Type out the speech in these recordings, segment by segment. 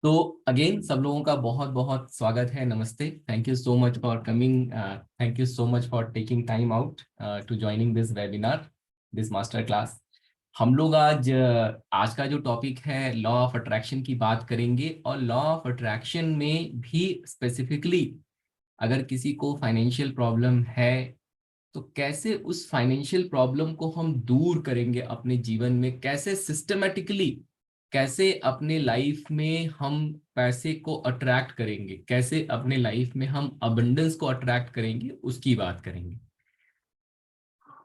तो अगेन सब लोगों का बहुत बहुत स्वागत है। नमस्ते। Thank you so much for coming. Thank you so much for taking time out to joining this webinar, this master class. हम लोग आज का जो टॉपिक है लॉ ऑफ अट्रैक्शन की बात करेंगे, और लॉ ऑफ अट्रैक्शन में भी स्पेसिफिकली अगर किसी को फाइनेंशियल प्रॉब्लम है तो कैसे उस फाइनेंशियल प्रॉब्लम को हम दूर करेंगे अपने जीवन में, कैसे सिस्टमेटिकली, कैसे अपने लाइफ में हम पैसे को अट्रैक्ट करेंगे, कैसे अपने लाइफ में हम अबंडेंस को अट्रैक्ट करेंगे, उसकी बात करेंगे।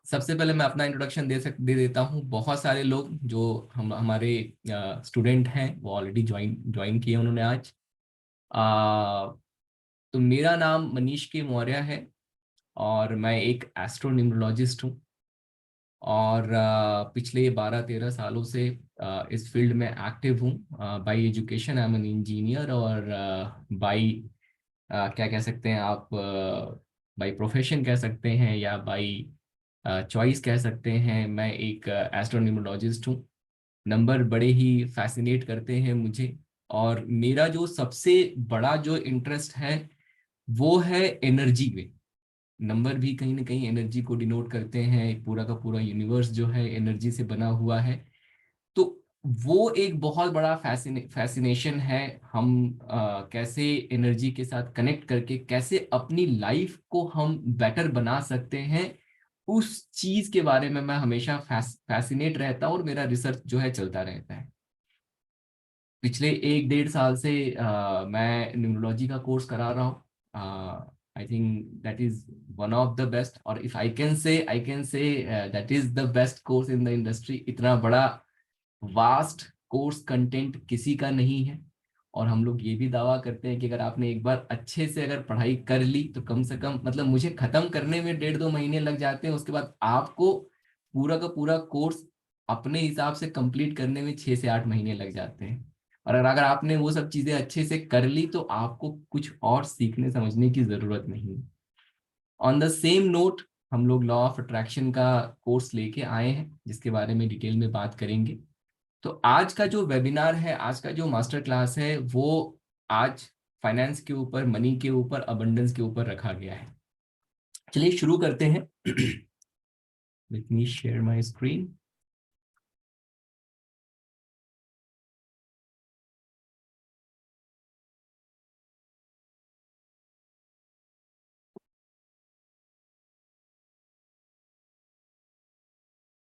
सबसे पहले मैं अपना इंट्रोडक्शन दे देता हूँ। बहुत सारे लोग जो हमारे स्टूडेंट हैं वो ऑलरेडी ज्वाइन ज्वाइन किए उन्होंने आज। तो मेरा नाम मनीष के मौर्य है और मैं एक एस्ट्रोन्यूमरोलॉजिस्ट हूँ, और पिछले 12-13 सालों से इस फील्ड में एक्टिव हूँ। Bye education I am an engineer, और बाय क्या कह सकते हैं आप, बाय प्रोफेशन कह सकते हैं या बाय चॉइस कह सकते हैं, मैं एक एस्ट्रोन्यूमरोलॉजिस्ट हूँ। नंबर बड़े ही फैसिनेट करते हैं मुझे, और मेरा जो सबसे बड़ा जो इंटरेस्ट है वो है एनर्जी में। नंबर भी कहीं ना कहीं एनर्जी को डिनोट करते हैं। पूरा का पूरा यूनिवर्स जो है एनर्जी से बना हुआ है। तो वो एक बहुत बड़ा फैसिनेशन है। हम कैसे एनर्जी के साथ कनेक्ट करके कैसे अपनी लाइफ को हम बेटर बना सकते हैं, उस चीज के बारे में मैं हमेशा फैसिनेट रहता हूँ, और मेरा रिसर्च जो है चलता रहता है। पिछले 1-1.5 साल से मैं न्यूरोलॉजी का कोर्स करा रहा हूँ। I think that is one of the best, और if I can say that is the best course in the industry. इतना बड़ा वास्ट कोर्स कंटेंट किसी का नहीं है। और हम लोग ये भी दावा करते हैं कि अगर आपने एक बार अच्छे से अगर पढ़ाई कर ली तो कम से कम, मतलब मुझे खत्म करने में 1.5-2 महीने लग जाते हैं, उसके बाद आपको पूरा का पूरा कोर्स अपने हिसाब से कंप्लीट करने में 6 से 8 महीने लग जाते हैं। और अगर आपने वो सब चीजें अच्छे से कर ली तो आपको कुछ और सीखने समझने की जरूरत नहीं। ऑन द सेम नोट, हम लोग लॉ ऑफ अट्रैक्शन का कोर्स लेके आए हैं जिसके बारे में डिटेल में बात करेंगे। तो आज का जो वेबिनार है, आज का जो मास्टर क्लास है, वो आज फाइनेंस के ऊपर, मनी के ऊपर, अबंडेंस के ऊपर रखा गया है। चलिए शुरू करते हैं। Let me share my screen.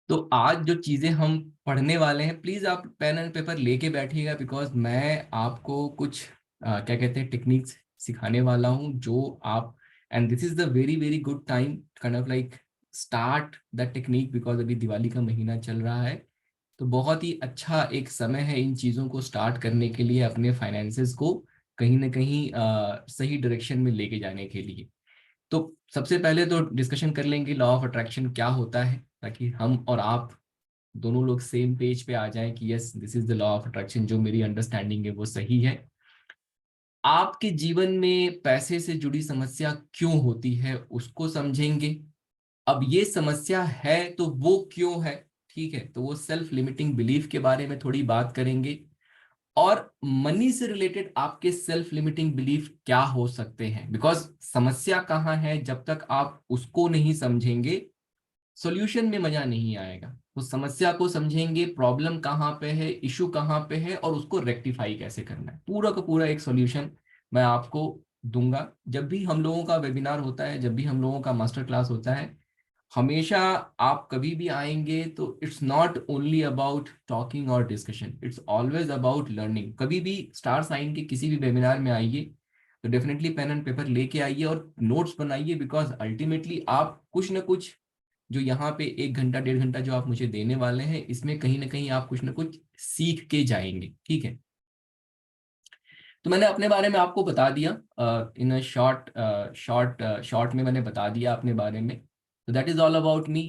तो आज जो चीजें हम पढ़ने वाले हैं, प्लीज आप पेन एंड पेपर लेके बैठिएगा, बिकॉज मैं आपको कुछ क्या कहते हैं टेक्निक्स सिखाने वाला हूं जो आप, and this is the very very good time kind of like start the technique, because अभी दिवाली का महीना चल रहा है। तो बहुत ही अच्छा एक समय है इन चीज़ों को स्टार्ट करने के लिए, अपने फाइनेंसेस को कहीं ना कहीं सही डायरेक्शन में लेके जाने के लिए। तो सबसे पहले तो डिस्कशन कर लेंगे लॉ ऑफ अट्रैक्शन क्या होता है, ताकि हम और आप दोनों लोग सेम पेज पे आ जाएं कि yes this is the law of attraction, जो मेरी अंडरस्टैंडिंग है वो सही है। आपके जीवन में पैसे से जुड़ी समस्या क्यों होती है उसको समझेंगे। अब ये समस्या है तो वो क्यों है, ठीक है, तो वो सेल्फ लिमिटिंग बिलीफ के बारे में थोड़ी बात करेंगे। और मनी से रिलेटेड आपके सेल्फ लिमिटिंग बिलीफ क्या हो सकते हैं, बिकॉज समस्या कहाँ है, जब तक आप उसको नहीं समझेंगे सॉल्यूशन में मजा नहीं आएगा। तो समस्या को समझेंगे, प्रॉब्लम कहाँ पे है, इशू कहाँ पे है, और उसको रेक्टिफाई कैसे करना है, पूरा का पूरा एक सॉल्यूशन मैं आपको दूंगा। जब भी हम लोगों का वेबिनार होता है, जब भी हम लोगों का मास्टर क्लास होता है, हमेशा आप कभी भी आएंगे तो it's not only about talking और discussion, it's always about learning. कभी भी स्टार साइन के किसी भी वेबिनार में आइए तो डेफिनेटली पेन एंड पेपर लेके आइए और नोट्स बनाइए, बिकॉज अल्टीमेटली आप कुछ ना कुछ, जो यहाँ पे 1 घंटा 1.5 घंटा जो आप मुझे देने वाले हैं, इसमें कहीं ना कहीं आप कुछ ना कुछ सीख के जाएंगे, ठीक है। तो मैंने अपने बारे में आपको बता दिया, इन शॉर्ट शॉर्ट शॉर्ट में मैंने बता दिया अपने बारे में। तो that is all about me.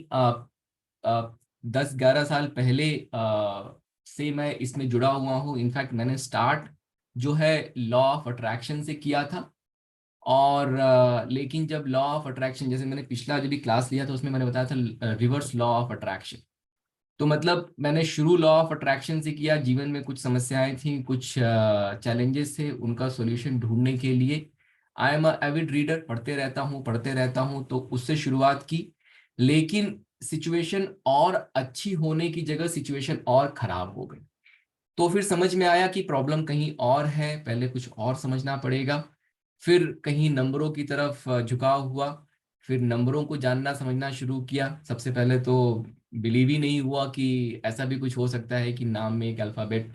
10-11 साल पहले से मैं इसमें जुड़ा हुआ हूँ। इनफैक्ट मैंने स्टार्ट जो है लॉ ऑफ अट्रैक्शन से किया था। और लेकिन जब लॉ ऑफ अट्रैक्शन, जैसे मैंने पिछला जो भी क्लास लिया था उसमें मैंने बताया था रिवर्स लॉ ऑफ अट्रैक्शन। तो मतलब मैंने शुरू लॉ ऑफ अट्रैक्शन से किया, जीवन में कुछ समस्याएं थी, कुछ चैलेंजेस थे, उनका सॉल्यूशन ढूंढने के लिए आई एम एविड रीडर, पढ़ते रहता हूँ, तो उससे शुरुआत की। लेकिन सिचुएशन और अच्छी होने की जगह सिचुएशन और खराब हो गई। तो फिर समझ में आया कि प्रॉब्लम कहीं और है, पहले कुछ और समझना पड़ेगा। फिर कहीं नंबरों की तरफ झुकाव हुआ, फिर नंबरों को जानना समझना शुरू किया। सबसे पहले तो बिलीव ही नहीं हुआ कि ऐसा भी कुछ हो सकता है कि नाम में एक अल्फाबेट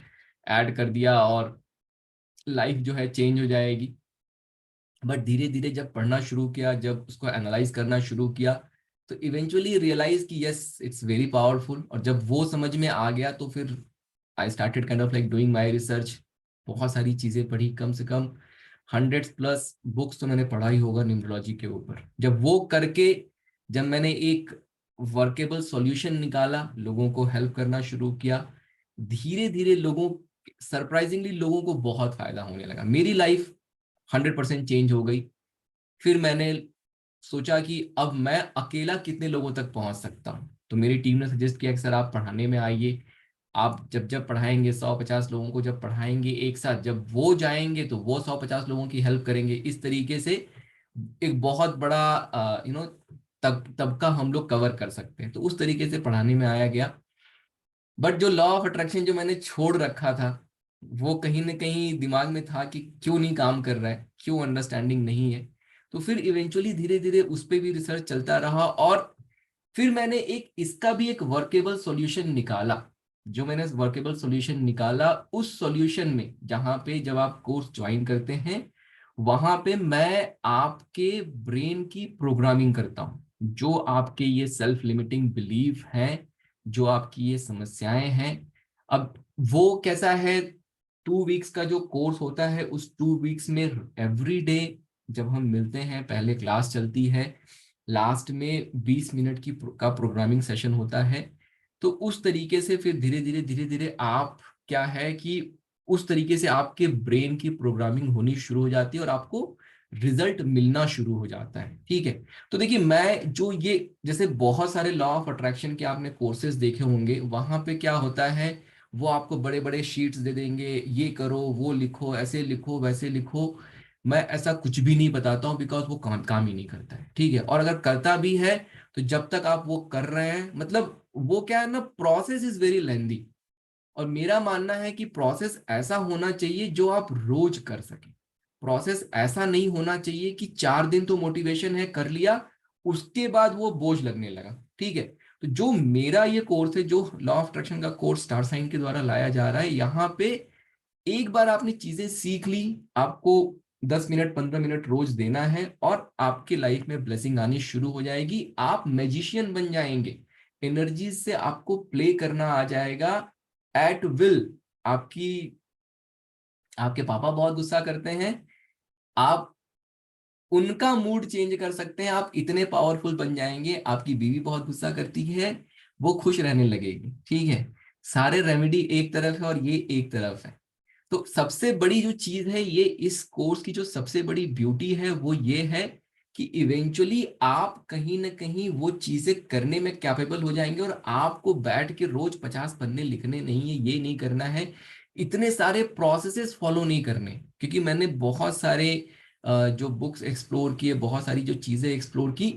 ऐड कर दिया और लाइफ जो है चेंज हो जाएगी। बट धीरे धीरे जब पढ़ना शुरू किया, जब उसको एनालाइज करना शुरू किया, तो इवेंचुअली रियलाइज कि यस इट्स वेरी पावरफुल। और जब वो समझ में आ गया तो फिर I started kind of like doing my research. बहुत सारी चीजें पढ़ी, कम से कम 100+ बुक्स तो मैंने पढ़ा ही होगा न्यूमरोलॉजी के ऊपर। जब वो करके, जब मैंने एक वर्केबल सॉल्यूशन निकाला, लोगों को हेल्प करना शुरू किया, धीरे धीरे सरप्राइजिंगली लोगों को बहुत फायदा होने लगा। मेरी लाइफ 100% चेंज हो गई। फिर मैंने सोचा कि अब मैं अकेला कितने लोगों तक पहुंच सकता हूँ। तो मेरी टीम ने सजेस्ट किया कि सर आप पढ़ाने में आइए, आप जब जब पढ़ाएंगे 100-50 लोगों को जब पढ़ाएंगे एक साथ, जब वो जाएंगे तो वो 100-50 लोगों की हेल्प करेंगे। इस तरीके से एक बहुत बड़ा तबका हम लोग कवर कर सकते हैं। तो उस तरीके से पढ़ाने में आया गया। बट जो लॉ ऑफ अट्रैक्शन जो मैंने छोड़ रखा था, वो कहीं ना कहीं दिमाग में था कि क्यों नहीं काम कर रहा है, क्यों अंडरस्टैंडिंग नहीं है। तो फिर इवेंचुअली धीरे धीरे उस पर भी रिसर्च चलता रहा, और फिर मैंने इसका भी एक वर्केबल सॉल्यूशन निकाला। जो मैंने वर्केबल सॉल्यूशन निकाला, उस सॉल्यूशन में जहां पे जब आप कोर्स ज्वाइन करते हैं, वहां पे मैं आपके ब्रेन की प्रोग्रामिंग करता हूं। जो आपके ये सेल्फ लिमिटिंग बिलीफ हैं, जो आपकी ये समस्याएं हैं, अब वो कैसा है, 2 वीक्स का जो कोर्स होता है, उस 2 वीक्स में एवरी डे जब हम मिलते हैं, पहले क्लास चलती है, लास्ट में 20 मिनट का प्रोग्रामिंग सेशन होता है। तो उस तरीके से फिर धीरे धीरे आप, क्या है कि उस तरीके से आपके ब्रेन की प्रोग्रामिंग होनी शुरू हो जाती है और आपको रिजल्ट मिलना शुरू हो जाता है। ठीक है। तो देखिए, मैं जो ये, जैसे बहुत सारे लॉ ऑफ अट्रैक्शन के आपने कोर्सेज देखे होंगे, वहां पे क्या होता है, वो आपको बड़े बड़े शीट्स दे देंगे, ये करो, वो लिखो, ऐसे लिखो, वैसे लिखो। मैं ऐसा कुछ भी नहीं बताता हूँ, बिकॉज वो काम ही नहीं करता है। ठीक है। और अगर करता भी है, तो जब तक आप वो कर रहे हैं, मतलब वो क्या है ना, प्रोसेस इज वेरी लेंदी। और मेरा मानना है कि प्रोसेस ऐसा होना चाहिए जो आप रोज कर सकें। प्रोसेस ऐसा नहीं होना चाहिए कि 4 दिन तो मोटिवेशन है, कर लिया, उसके बाद वो बोझ लगने लगा। ठीक है। तो जो मेरा ये कोर्स है, जो लॉ ऑफ अट्रैक्शन का कोर्स स्टार साइन के द्वारा लाया जा रहा है, यहाँ पे एक बार आपने चीजें सीख ली, आपको 10 मिनट 15 मिनट रोज देना है, और आपकी लाइफ में ब्लेसिंग आनी शुरू हो जाएगी। आप मैजिशियन बन जाएंगे, एनर्जी से आपको प्ले करना आ जाएगा एट विल। आपकी आपके पापा बहुत गुस्सा करते हैं, आप उनका मूड चेंज कर सकते हैं, आप इतने पावरफुल बन जाएंगे। आपकी बीवी बहुत गुस्सा करती है, वो खुश रहने लगेगी। ठीक है। सारे रेमेडी एक तरफ है और ये एक तरफ है। तो सबसे बड़ी जो चीज है, ये इस कोर्स की जो सबसे बड़ी ब्यूटी है, वो ये है कि इवेंचुअली आप कहीं ना कहीं वो चीजें करने में कैपेबल हो जाएंगे, और आपको बैठ के रोज 50 पन्ने लिखने नहीं है, ये नहीं करना है, इतने सारे प्रोसेसेस फॉलो नहीं करने। क्योंकि मैंने बहुत सारे जो बुक्स एक्सप्लोर किए, बहुत सारी जो चीजें एक्सप्लोर की,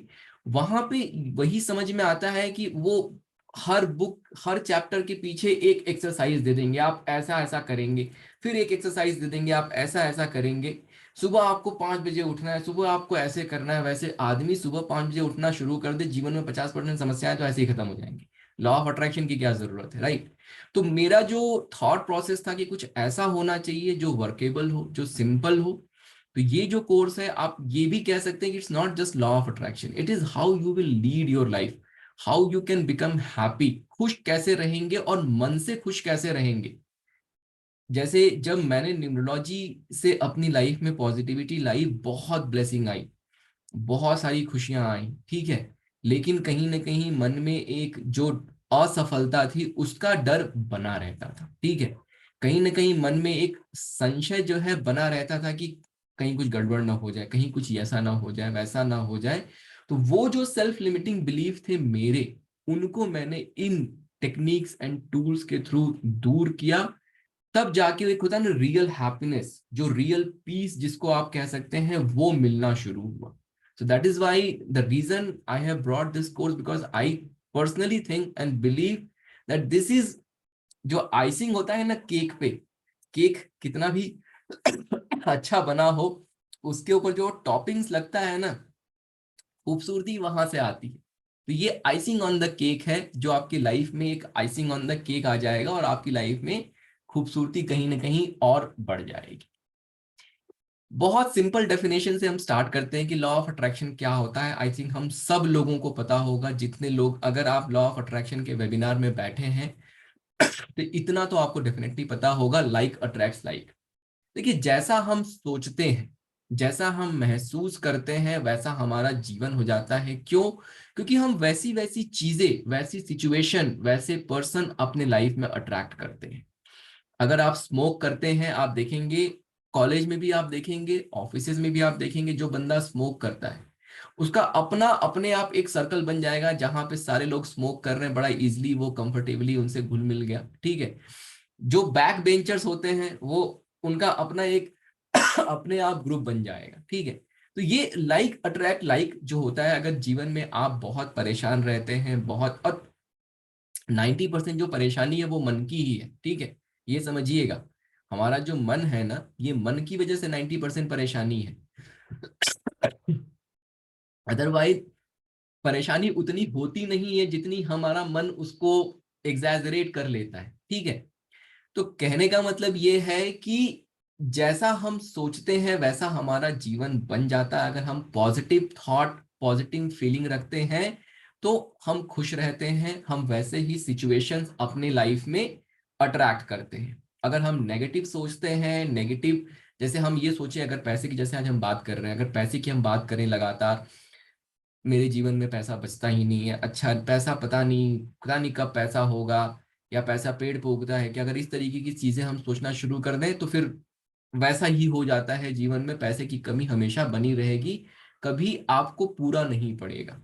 वहां पे वही समझ में आता है कि वो हर बुक, हर चैप्टर के पीछे एक एक्सरसाइज दे देंगे, आप ऐसा ऐसा करेंगे, फिर एक एक्सरसाइज दे देंगे, आप ऐसा ऐसा करेंगे, सुबह आपको 5 बजे उठना है, सुबह आपको ऐसे करना है, वैसे। आदमी सुबह 5 बजे उठना शुरू कर दे, जीवन में 50% समस्याएं तो ऐसे ही खत्म हो जाएंगी। लॉ ऑफ अट्रैक्शन की क्या जरूरत है, राइट? तो मेरा जो थॉट प्रोसेस था कि कुछ ऐसा होना चाहिए जो वर्केबल हो, जो सिंपल हो। तो ये जो कोर्स है, आप ये भी कह सकते हैं कि it's not just law of attraction, it is how you will lead your life, how you can become happy. खुश कैसे रहेंगे और मन से खुश कैसे रहेंगे। जैसे जब मैंने न्यूमरोलॉजी से अपनी लाइफ में पॉजिटिविटी लाई, बहुत ब्लेसिंग आई, बहुत सारी खुशियां आई। ठीक है। लेकिन कहीं ना कहीं मन में एक जो असफलता थी, उसका डर बना रहता था। ठीक है। कहीं ना कहीं मन में एक संशय जो है बना रहता था कि कहीं कुछ गड़बड़ ना हो जाए, कहीं कुछ ऐसा ना हो जाए, वैसा ना हो जाए। तो वो जो सेल्फ लिमिटिंग बिलीफ थे मेरे, उनको मैंने इन टेक्निक्स एंड टूल्स के थ्रू दूर किया, तब जाके एक होता है ना रियल हैप्पीनेस, जो रियल पीस जिसको आप कह सकते हैं, वो मिलना शुरू हुआ. So that is why the reason I have brought this course, because I personally think and believe that this is, जो आइसिंग होता है ना केक पे, केक कितना भी अच्छा बना हो, उसके ऊपर जो टॉपिंग्स लगता है ना, खूबसूरती वहां से आती है. तो ये आइसिंग ऑन द केक है, जो आपकी लाइफ में एक आइसिंग ऑन द केक आ जाएगा और आपकी लाइफ में खूबसूरती कहीं ना कहीं और बढ़ जाएगी. बहुत सिंपल डेफिनेशन से हम स्टार्ट करते हैं कि लॉ ऑफ अट्रैक्शन क्या होता है. आई थिंक हम सब लोगों को पता होगा, जितने लोग, अगर आप लॉ ऑफ अट्रैक्शन के वेबिनार में बैठे हैं तो इतना तो आपको डेफिनेटली पता होगा, लाइक अट्रैक्ट्स लाइक. देखिए, जैसा हम सोचते हैं, जैसा हम महसूस करते हैं, वैसा हमारा जीवन हो जाता है. क्यों? क्योंकि हम वैसी वैसी चीजें, वैसी सिचुएशन, वैसे पर्सन अपने लाइफ में अट्रैक्ट करते हैं. अगर आप स्मोक करते हैं, आप देखेंगे, कॉलेज में भी आप देखेंगे, ऑफिसेज में भी आप देखेंगे, जो बंदा स्मोक करता है उसका अपना अपने आप एक सर्कल बन जाएगा, जहां पे सारे लोग स्मोक कर रहे हैं, बड़ा इजीली वो कंफर्टेबली उनसे घुल मिल गया. ठीक है. जो बैक बेंचर्स होते हैं, वो उनका अपना एक अपने आप ग्रुप बन जाएगा. ठीक है. तो ये लाइक अट्रैक्ट लाइक जो होता है, अगर जीवन में आप बहुत परेशान रहते हैं, बहुत, और 90% जो परेशानी है वो मन की ही है. ठीक है. ये समझिएगा, हमारा जो मन है ना, ये मन की वजह से 90% परेशानी है. अदरवाइज परेशानी उतनी होती नहीं है जितनी हमारा मन उसको एग्जैजरेट कर लेता है. ठीक है. तो कहने का मतलब ये है कि जैसा हम सोचते हैं वैसा हमारा जीवन बन जाता है. अगर हम पॉजिटिव थॉट, पॉजिटिव फीलिंग रखते हैं, तो हम खुश रहते हैं, हम वैसे ही सिचुएशंस अपने लाइफ में अट्रैक्ट करते हैं. अगर हम नेगेटिव सोचते हैं, नेगेटिव, जैसे हम ये सोचे, अगर पैसे की, जैसे आज हम बात कर रहे हैं, अगर पैसे की हम बात करें लगातार, मेरे जीवन में पैसा बचता ही नहीं है, अच्छा पैसा पता नहीं कब पैसा होगा, या पैसा पेड़ पे उगता है कि, अगर इस तरीके की चीजें हम सोचना शुरू कर दें, तो फिर वैसा ही हो जाता है. जीवन में पैसे की कमी हमेशा बनी रहेगी, कभी आपको पूरा नहीं पड़ेगा.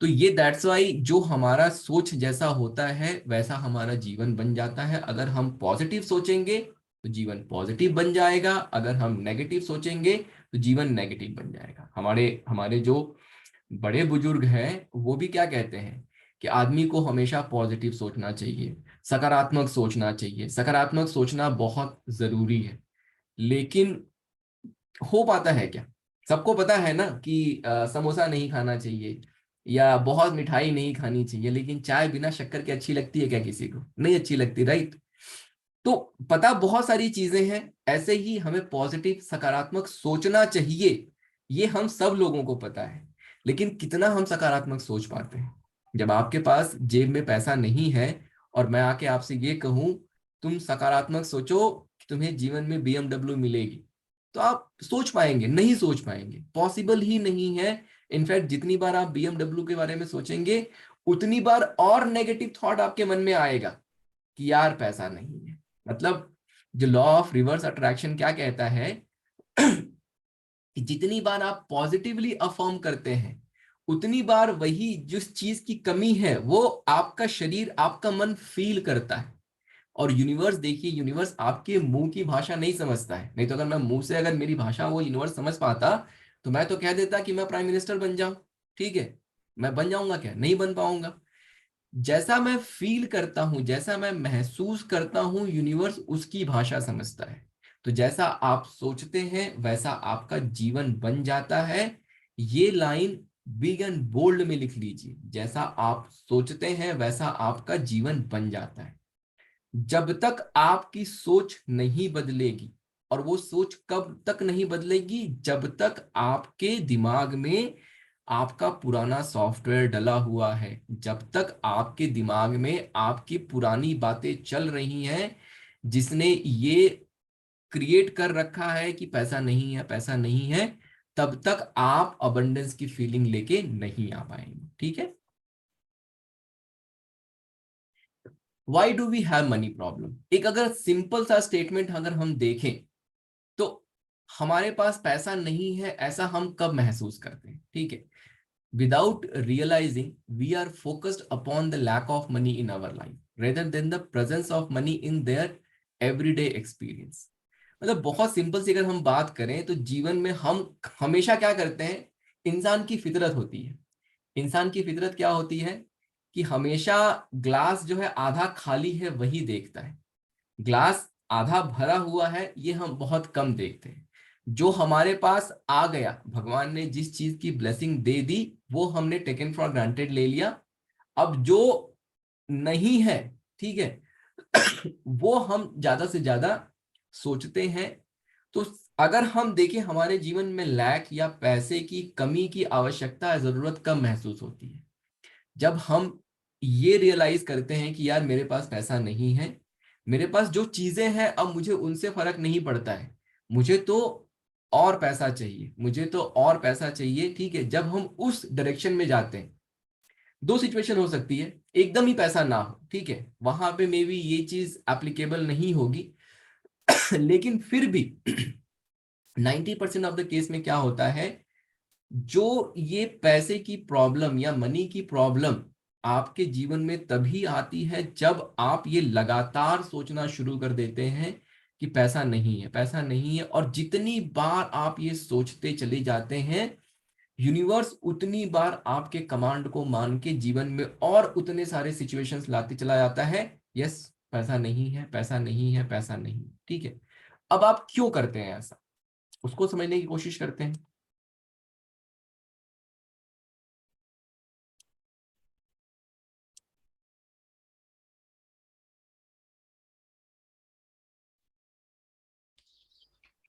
तो ये दैट्स वाई, जो हमारा सोच जैसा होता है वैसा हमारा जीवन बन जाता है. अगर हम पॉजिटिव सोचेंगे तो जीवन पॉजिटिव बन जाएगा, अगर हम नेगेटिव सोचेंगे तो जीवन नेगेटिव बन जाएगा. हमारे हमारे जो बड़े बुजुर्ग हैं, वो भी क्या कहते हैं कि आदमी को हमेशा पॉजिटिव सोचना चाहिए, सकारात्मक सोचना चाहिए. सकारात्मक सोचना बहुत जरूरी है, लेकिन हो पाता है क्या? सबको पता है ना कि समोसा नहीं खाना चाहिए, या बहुत मिठाई नहीं खानी चाहिए, लेकिन चाय बिना शक्कर के अच्छी लगती है क्या? किसी को नहीं अच्छी लगती, राइट? तो पता बहुत सारी चीजें हैं. ऐसे ही हमें पॉजिटिव, सकारात्मक सोचना चाहिए, ये हम सब लोगों को पता है. लेकिन कितना हम सकारात्मक सोच पाते हैं? जब आपके पास जेब में पैसा नहीं है और मैं आके आपसे ये कहूं, तुम सकारात्मक सोचो कि तुम्हें जीवन में BMW मिलेगी, तो आप सोच पाएंगे? नहीं सोच पाएंगे, पॉसिबल ही नहीं है. इनफैक्ट जितनी बार आप BMW के बारे में सोचेंगे, उतनी बार और नेगेटिव थॉट आपके मन में आएगा कि यार पैसा नहीं है. मतलब जो लॉ ऑफ रिवर्स अट्रैक्शन क्या कहता है कि जितनी बार आप पॉजिटिवली अफर्म करते हैं, उतनी बार वही जिस चीज की कमी है वो आपका शरीर, आपका मन फील करता है. और यूनिवर्स, देखिए, यूनिवर्स आपके मुंह की भाषा नहीं समझता है. नहीं तो अगर मैं मुंह से, अगर मेरी भाषा वो यूनिवर्स समझ पाता, तो मैं तो कह देता कि मैं प्राइम मिनिस्टर बन जाऊं. ठीक है. मैं बन जाऊंगा क्या? नहीं बन पाऊंगा. जैसा मैं फील करता हूं, जैसा मैं महसूस करता हूं, यूनिवर्स उसकी भाषा समझता है. तो जैसा आप सोचते हैं वैसा आपका जीवन बन जाता है. ये लाइन बिग एंड बोल्ड में लिख लीजिए, जैसा आप सोचते हैं वैसा आपका जीवन बन जाता है. जब तक आपकी सोच नहीं बदलेगी, और वो सोच कब तक नहीं बदलेगी? जब तक आपके दिमाग में आपका पुराना सॉफ्टवेयर डला हुआ है, जब तक आपके दिमाग में आपकी पुरानी बातें चल रही हैं, जिसने ये क्रिएट कर रखा है कि पैसा नहीं है, पैसा नहीं है, तब तक आप अबंडेंस की फीलिंग लेके नहीं आ पाएंगे. ठीक है. Why do we have money problem? एक अगर सिंपल सा स्टेटमेंट अगर हम देखें, तो हमारे पास पैसा नहीं है ऐसा हम कब महसूस करते हैं? ठीक है. without realizing we are focused upon the lack of money in our life rather than the presence of money in their everyday experience. मतलब बहुत सिंपल सी अगर हम बात करें तो जीवन में हम हमेशा क्या करते हैं, इंसान की फितरत होती है, इंसान की फितरत क्या होती है कि हमेशा ग्लास जो है आधा खाली है वही देखता है, ग्लास आधा भरा हुआ है ये हम बहुत कम देखते हैं। जो हमारे पास आ गया, भगवान ने जिस चीज की ब्लेसिंग दे दी वो हमने टेकन फॉर ग्रांटेड ले लिया। अब जो नहीं है, ठीक है, वो हम ज्यादा से ज्यादा सोचते हैं। तो अगर हम देखें हमारे जीवन में लैक या पैसे की कमी की आवश्यकता जरूरत कम महसूस होती है जब हम ये रियलाइज करते हैं कि यार मेरे पास पैसा नहीं है, मेरे पास जो चीजें हैं अब मुझे उनसे फर्क नहीं पड़ता है, मुझे तो और पैसा चाहिए, मुझे तो और पैसा चाहिए, ठीक है। जब हम उस डायरेक्शन में जाते हैं, दो सिचुएशन हो सकती है, एकदम ही पैसा ना हो, ठीक है, वहां पे मे बी ये चीज एप्लीकेबल नहीं होगी लेकिन फिर भी 90% ऑफ द केस में क्या होता है, जो ये पैसे की प्रॉब्लम या मनी की प्रॉब्लम आपके जीवन में तभी आती है जब आप ये लगातार सोचना शुरू कर देते हैं कि पैसा नहीं है, पैसा नहीं है। और जितनी बार आप ये सोचते चले जाते हैं, यूनिवर्स उतनी बार आपके कमांड को मान के जीवन में और उतने सारे सिचुएशंस लाते चला जाता है, यस पैसा नहीं है, पैसा नहीं है, पैसा नहीं, ठीक है। अब आप क्यों करते हैं ऐसा, उसको समझने की कोशिश करते हैं।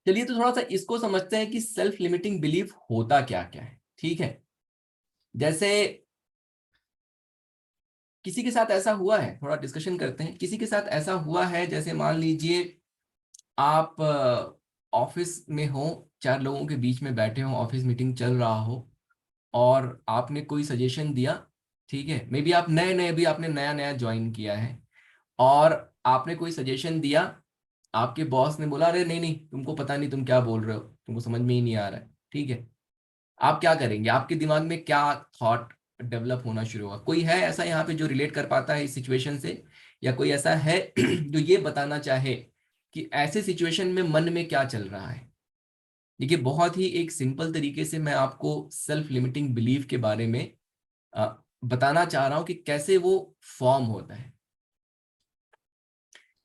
चलिए तो थोड़ा सा इसको समझते हैं कि सेल्फ लिमिटिंग बिलीफ होता क्या क्या है, ठीक है। जैसे किसी के साथ ऐसा हुआ है, थोड़ा डिस्कशन करते हैं, किसी के साथ ऐसा हुआ है, जैसे मान लीजिए आप ऑफिस में हो, चार लोगों के बीच में बैठे हो, ऑफिस मीटिंग चल रहा हो और आपने कोई सजेशन दिया, ठीक है, मे बी आप नए नए भी आपने नया नया ज्वाइन किया है और आपने कोई सजेशन दिया, आपके बॉस ने बोला अरे नहीं नहीं तुमको पता नहीं तुम क्या बोल रहे हो, तुमको समझ में ही नहीं आ रहा है, ठीक है। आप क्या करेंगे, आपके दिमाग में क्या थॉट डेवलप होना शुरू होगा? कोई है ऐसा यहाँ पे जो रिलेट कर पाता है इस सिचुएशन से, या कोई ऐसा है जो ये बताना चाहे कि ऐसे सिचुएशन में मन में क्या चल रहा है? देखिए बहुत ही एक सिंपल तरीके से मैं आपको सेल्फ लिमिटिंग बिलीफ के बारे में बताना चाह रहा हूँ कि कैसे वो फॉर्म होता है।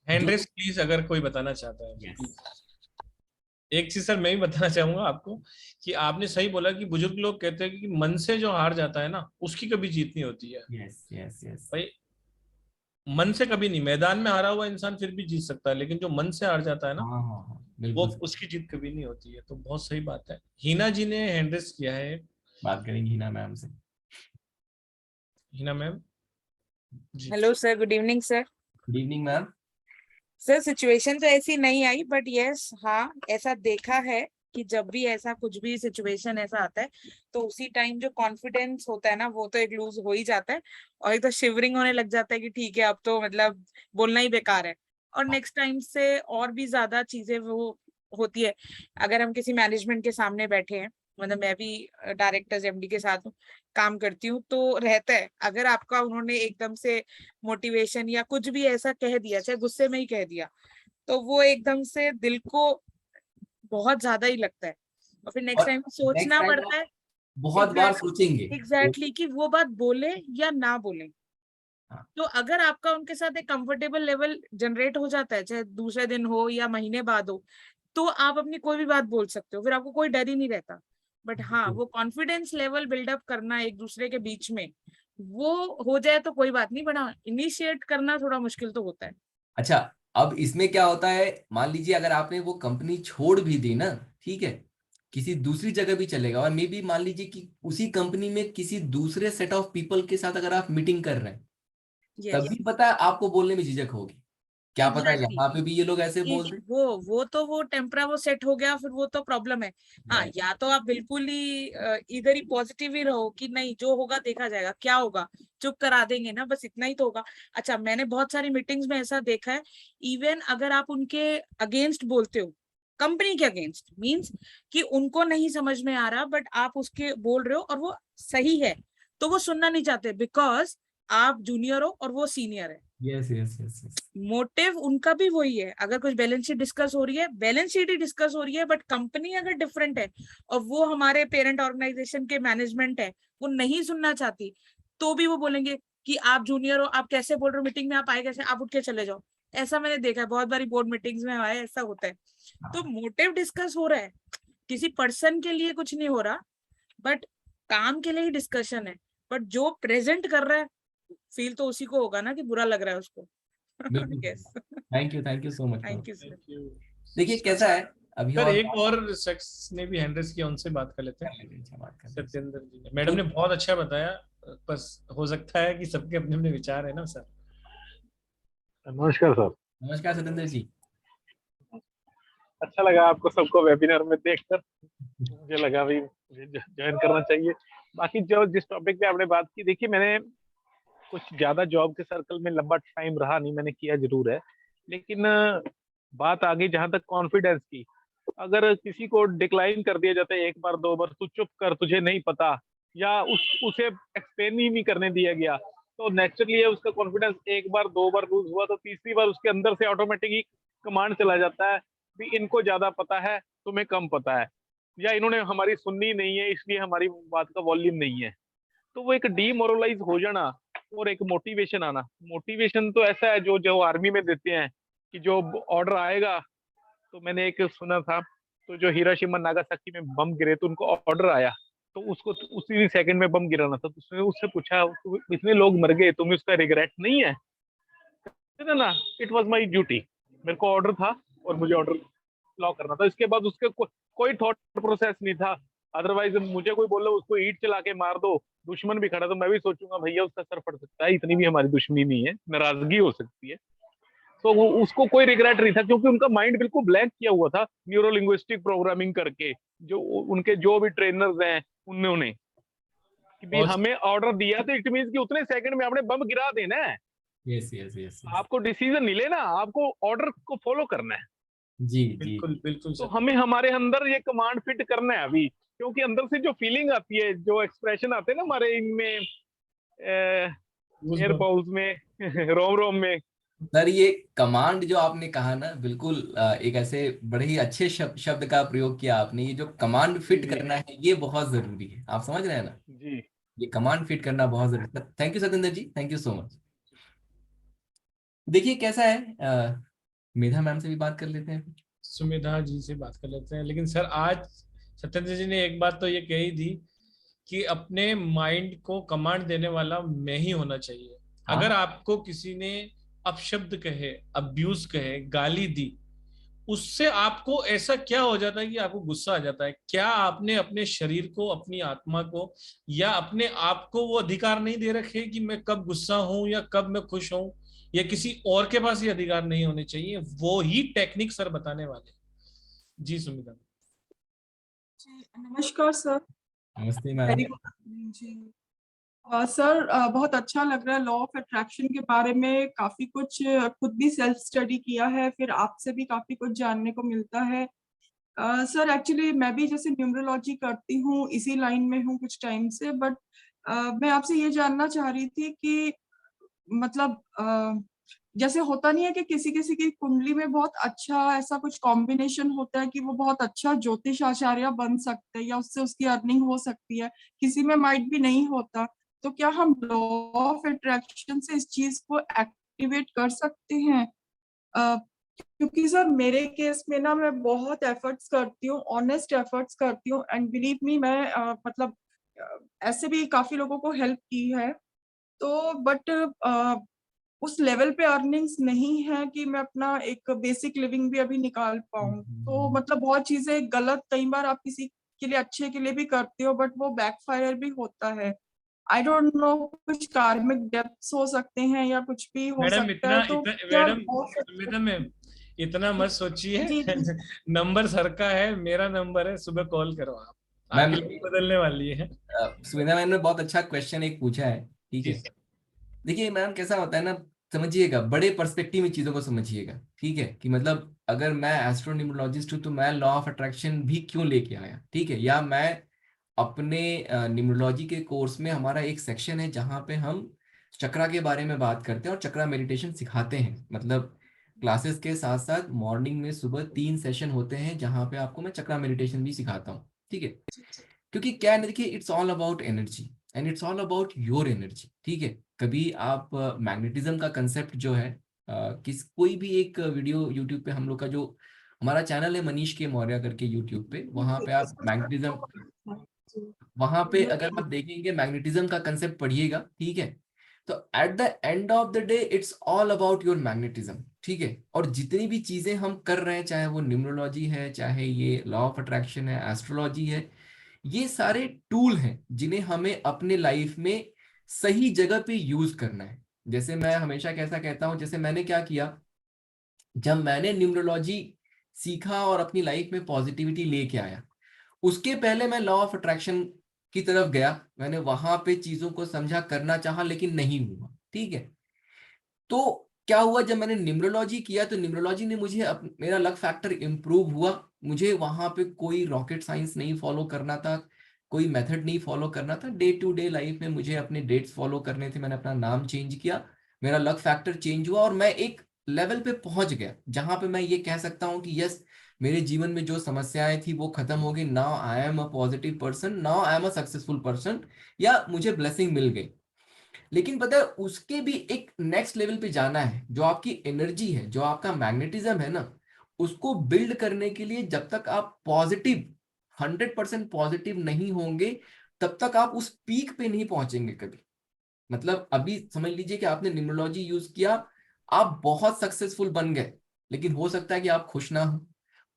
जो हैंड्रेस प्लीज, अगर कोई बताना चाहता है यस प्लीज। एक चीज सर मैं भी बताना चाहूंगा आपको कि आपने सही बोला कि बुजुर्ग लोग कहते हैं कि मन से जो हार जाता है ना उसकी कभी जीत नहीं होती है। Yes yes yes. भाई मन से कभी नहीं, मैदान में हारा हुआ इंसान फिर भी जीत सकता है, लेकिन जो मन से हार जाता है ना हाँ हाँ हाँ वो बिल्कुल। उसकी जीत कभी नहीं होती है। तो बहुत सही बात है। हिना जी ने हैंड्रेस किया है। बात करेंगी ना मैम से। Hina ma'am ji. Hello sir, good evening sir. Good evening ma'am. Sir situation तो ऐसी नहीं आई, बट यस हाँ ऐसा देखा है कि जब भी ऐसा कुछ भी सिचुएशन ऐसा आता है तो उसी टाइम जो कॉन्फिडेंस होता है ना वो तो एक लूज हो ही जाता है, और एक तो शिवरिंग होने लग जाता है कि ठीक है अब तो मतलब बोलना ही बेकार है। और नेक्स्ट टाइम से और भी ज्यादा चीजें वो होती है। अगर हम किसी मैनेजमेंट के सामने बैठे हैं, मतलब मैं भी डायरेक्टर्स एमडी के साथ काम करती हूँ, तो रहता है अगर आपका उन्होंने एकदम से मोटिवेशन या कुछ भी ऐसा कह दिया, चाहे गुस्से में ही कह दिया, तो वो एकदम से दिल को बहुत ज्यादा ही लगता है और फिर नेक्स्ट और टाइम नेक्स्ट सोचना टाइम पड़ता आप है। बहुत बार सोचेंगे। एग्जैक्टली कि वो बात बोले या ना बोले। हाँ, तो अगर आपका उनके साथ एक कंफर्टेबल लेवल जनरेट हो जाता है, चाहे दूसरे दिन हो या महीने बाद हो, तो आप अपनी कोई भी बात बोल सकते हो, फिर आपको कोई डर ही नहीं रहता। बट हाँ, बिल्कुल। वो कॉन्फिडेंस लेवल बिल्डअप करना एक दूसरे के बीच में, वो हो जाए तो कोई बात नहीं, बट इनिशिएट करना थोड़ा मुश्किल तो होता है। अच्छा, अब इसमें क्या होता है, मान लीजिए अगर आपने वो कंपनी छोड़ भी दी ना, ठीक है, किसी दूसरी जगह भी चलेगा, और मे बी मान लीजिए कि उसी कंपनी में किसी दूसरे सेट ऑफ पीपल के साथ अगर आप मीटिंग कर रहे हैं, तब यस भी पता है आपको बोलने में झिझक होगी, क्या पता एग्जैक्टली। यहाँ पे भी ये लोग ऐसे बोल कि दें। वो तो वो टेम्परा वो सेट हो गया, फिर वो तो प्रॉब्लम है। हाँ, राइट। या तो आप बिल्कुल ही इधर ही पॉजिटिव ही रहो कि नहीं जो होगा देखा जाएगा, क्या होगा चुप करा देंगे ना, बस इतना ही तो होगा। अच्छा, मैंने बहुत सारी मीटिंग्स में ऐसा देखा है, इवन अगर आप उनके अगेंस्ट बोलते हो कंपनी के अगेंस्ट, मींस कि उनको नहीं समझ में आ रहा बट आप उसके बोल रहे हो और वो सही है, तो वो सुनना नहीं चाहते बिकॉज आप जूनियर हो और वो सीनियर है। Yes yes yes yes. Motive उनका भी वही है, अगर कुछ बैलेंस शीट डिस्कस हो रही है, बैलेंस शीट ही डिस्कस हो रही है, बट कंपनी अगर डिफरेंट है और वो हमारे पेरेंट ऑर्गेनाइजेशन के मैनेजमेंट है, वो नहीं सुनना चाहती, तो भी वो बोलेंगे कि आप जूनियर हो, आप कैसे बोल रहे हो, मीटिंग में आप आए कैसे, आप उठ के चले जाओ। ऐसा मैंने देखा है, बहुत बारी बोर्ड मीटिंग्स में आए, ऐसा होता है। तो मोटिव डिस्कस हो रहा है, किसी पर्सन के लिए कुछ नहीं हो रहा, बट काम के लिए ही डिस्कशन है। बट जो प्रेजेंट कर रहा है, फील तो उसी को होगा ना कि बुरा लग रहा है उसको। बिल्कुल। Yes, thank you so much. Thank you sir. Thank you देखिए कैसा है अभी, सर। और एक और शख्स ने भी हैंड रेज किया, उनसे बात कर लेते हैं। सत्येंद्र जी ने, मैडम ने बहुत अच्छा बताया, बस हो सकता है कि सबके अपने अपने विचार है ना सर। नमस्कार सर। नमस्कार सत्येंद्र जी। अच्छा लगा आपको सबको वेबिनार में देखकर, मुझे लगा भी ज्वाइन करना चाहिए। बाकी जो जिस टॉपिक पे आपने बात की, देखिए मैंने कुछ ज्यादा जॉब के सर्कल में लंबा टाइम रहा नहीं, मैंने किया जरूर है, लेकिन बात आ गई जहां तक कॉन्फिडेंस की। अगर किसी को डिक्लाइन कर दिया जाता है एक बार दो बार, तू चुप कर तुझे नहीं पता, या उसे एक्सप्लेन ही नहीं करने दिया गया, तो नेचुरली उसका कॉन्फिडेंस एक बार दो बार लूज हुआ, तो तीसरी बार उसके अंदर से ऑटोमेटिकली कमांड चला जाता है भी इनको ज्यादा पता है, तुम्हें कम पता है, या इन्होंने हमारी सुननी नहीं है इसलिए हमारी बात का वॉल्यूम नहीं है। तो वो एक डीमोरलाइज हो जाना और एक मोटिवेशन आना। मोटिवेशन तो ऐसा है जो जो आर्मी में देते हैं कि जो ऑर्डर आएगा, तो मैंने एक सुना था, तो जो हिरोशिमा नागासाकी में बम गिरे तो उनको ऑर्डर आया, तो उसको तो उसी सेकंड में बम गिराना था, तो उसने उससे पूछा इतने लोग मर गए, तुम्हें उसका रिग्रेट नहीं है? ना, इट वॉज माई ड्यूटी, मेरे को ऑर्डर था और मुझे ऑर्डर लॉ करना था। इसके बाद उसके कोई थॉट प्रोसेस नहीं था। अदरवाइज मुझे कोई बोलो उसको ईंट चला के मार दो, दुश्मन भी खड़ा, तो मैं भी सोचूंगा भैया उसका सर फट सकता है, इतनी भी हमारी दुश्मनी नहीं है, नाराजगी हो सकती है। तो वो उसको कोई रिग्रेट नहीं था, क्योंकि उनका माइंड बिल्कुल ब्लैंक किया हुआ था न्यूरो लिंग्विस्टिक प्रोग्रामिंग करके, जो उनके जो भी ट्रेनर्स हैं उन्होंने, कि भी हमें ऑर्डर दिया तो इट मींस कि उतने सेकंड में आपने बम गिरा देना है। Yes yes yes. आपको डिसीजन नहीं लेना, आपको ऑर्डर को फॉलो करना है। जी जी बिल्कुल बिल्कुल तो सर। हमें हमारे अंदर ये कमांड फिट करना है अभी, क्योंकि अंदर से जो फीलिंग आती है, जो एक्सप्रेशन आते हैं ना हमारे इनमें, एयर बाउल्स में रोम रोम में। सर ये कमांड जो आपने कहा ना, बिल्कुल एक ऐसे बड़े ही अच्छे शब्द का प्रयोग किया आपने। ये जो कमांड फिट जी करना है ये बहुत जरूरी है, आप समझ रहे हैं ना, जी। ये कमांड फिट करना बहुत जरूरी है। Thank you Satyendra ji, thank you so much. देखिए कैसा है, मेधा मैम से भी बात कर लेते हैं। सुमेधा जी से बात कर लेते हैं। लेकिन सर आज सत्येंद्र जी ने एक बात तो ये कही थी कि अपने माइंड को कमांड देने वाला मैं ही होना चाहिए। हाँ? अगर आपको किसी ने अपशब्द कहे, अब्यूज कहे, गाली दी, उससे आपको ऐसा क्या हो जाता है कि आपको गुस्सा आ जाता है? क्या आपने अपने शरीर को, अपनी आत्मा को या अपने आप को वो अधिकार नहीं दे रखे कि मैं कब गुस्सा हूं या कब मैं खुश हूं, या किसी और के पास ये अधिकार नहीं होने चाहिए? वो ही टेक्निक सर बताने वाले। जी सुमिता जी, नमस्कार सर। नमस्ते मैम। वेरी गुड जी। सर बहुत अच्छा लग रहा है, लॉ ऑफ अट्रैक्शन के बारे में काफी कुछ खुद भी सेल्फ स्टडी किया है, फिर आपसे भी काफी कुछ जानने को मिलता है। सर एक्चुअली मैं भी जैसे न्यूमरोलॉजी करती हूँ, इसी लाइन में हूँ कुछ टाइम से, बट मैं आपसे ये जानना चाह रही थी कि मतलब जैसे होता नहीं है कि किसी किसी की कुंडली में बहुत अच्छा ऐसा कुछ कॉम्बिनेशन होता है कि वो बहुत अच्छा ज्योतिष आचार्य बन सकते हैं या उससे उसकी अर्निंग हो सकती है, किसी में माइट भी नहीं होता। तो क्या हम लॉ ऑफ अट्रैक्शन से इस चीज को एक्टिवेट कर सकते हैं? क्योंकि सर मेरे केस में ना मैं बहुत एफर्ट्स करती हूँ, ऑनेस्ट एफर्ट्स करती हूँ, एंड बिलीव मी मैं मतलब ऐसे भी काफी लोगों को हेल्प की है, तो बट उस लेवल पे अर्निंग्स नहीं है कि मैं अपना एक बेसिक लिविंग भी अभी निकाल पाऊँ। तो मतलब बहुत चीजें गलत, कई बार आप किसी के लिए अच्छे के लिए भी करते हो बट वो बैकफायर भी होता है। आई डोंट नो, कुछ कार्मिक डेप्थ्स हो सकते हैं या कुछ भी हो मैडम, सकता इतना है। तो क्या मैडम सुमिता मैम इतना मत सोचिए। जी जी नंबर सर का है, मेरा नंबर है, सुबह कॉल करो आप, मैम आपकी लाइफ बदलने वाली है। सुविधा मैम ने बहुत अच्छा क्वेश्चन एक पूछा है, ठीक जी है। सर। देखिए मैम कैसा होता है ना, समझिएगा, बड़े पर्सपेक्टिव में चीजों को समझिएगा, ठीक है, कि मतलब अगर मैं एस्ट्रोन्यूमरोलॉजिस्ट हूँ तो मैं लॉ ऑफ अट्रैक्शन भी क्यों लेके आया, ठीक है, या मैं अपने न्यूमरोलॉजी के कोर्स में हमारा एक सेक्शन है जहाँ पे हम चक्रा के बारे में बात करते हैं और चक्रा मेडिटेशन सिखाते हैं। मतलब क्लासेस के साथ साथ मॉर्निंग में सुबह 3 सेशन होते हैं जहाँ पे आपको मैं चक्रा मेडिटेशन भी सिखाता हूँ, ठीक है। क्योंकि क्या है ना, देखिए, it's all about energy and it's all about your energy, ठीक है। कभी आप मैग्नेटिज्म का कंसेप्ट जो है, किस कोई भी एक वीडियो यूट्यूब पे, हम लोग का जो हमारा चैनल है मनीष के मौर्य करके यूट्यूब पे, वहां पे आप मैग्नेटिज्म, वहां पे अगर आप देखेंगे मैग्नेटिज्म का कंसेप्ट पढ़िएगा, ठीक है। तो eight the end of the day it's all about your magnetism, ठीक है। और जितनी भी चीजें हम कर रहे हैं, चाहे वो न्यूमरोलॉजी है, चाहे ये लॉ ऑफ अट्रैक्शन है, एस्ट्रोलॉजी है, ये सारे टूल हैं जिन्हें हमें अपने लाइफ में सही जगह पे यूज करना है। जैसे मैं हमेशा कैसा कहता हूं, जैसे मैंने क्या किया, जब मैंने न्यूमरोलॉजी सीखा और अपनी लाइफ में पॉजिटिविटी लेके आया, उसके पहले मैं लॉ ऑफ अट्रैक्शन की तरफ गया, मैंने वहां पे चीजों को समझा, करना चाहा, लेकिन नहीं हुआ, ठीक है। तो क्या हुआ, जब मैंने न्यूमरोलॉजी किया तो न्यूमरोलॉजी ने मुझे मेरा लक फैक्टर इंप्रूव हुआ। मुझे वहां पे कोई रॉकेट साइंस नहीं फॉलो करना था, कोई मेथड नहीं फॉलो करना था, डे टू डे लाइफ में मुझे अपने डेट्स फॉलो करने थे। मैंने अपना नाम चेंज किया, मेरा लक फैक्टर चेंज हुआ और मैं एक लेवल पे पहुंच गया जहां पे मैं ये कह सकता हूँ कि यस, मेरे जीवन में जो समस्याएं थी वो खत्म हो गई। Now I am a positive person, now I am a successful person, या मुझे ब्लेसिंग मिल गई। लेकिन पता है, उसके भी एक नेक्स्ट लेवल पे जाना है। जो आपकी एनर्जी है, जो आपका मैग्नेटिज्म है ना, उसको बिल्ड करने के लिए जब तक आप पॉजिटिव 100% पॉजिटिव नहीं होंगे, तब तक आप उस पीक पे नहीं पहुंचेंगे कभी। मतलब अभी समझ लीजिए कि आपने न्यूमरोलॉजी यूज किया, आप बहुत सक्सेसफुल बन गए, लेकिन हो सकता है कि आप खुश ना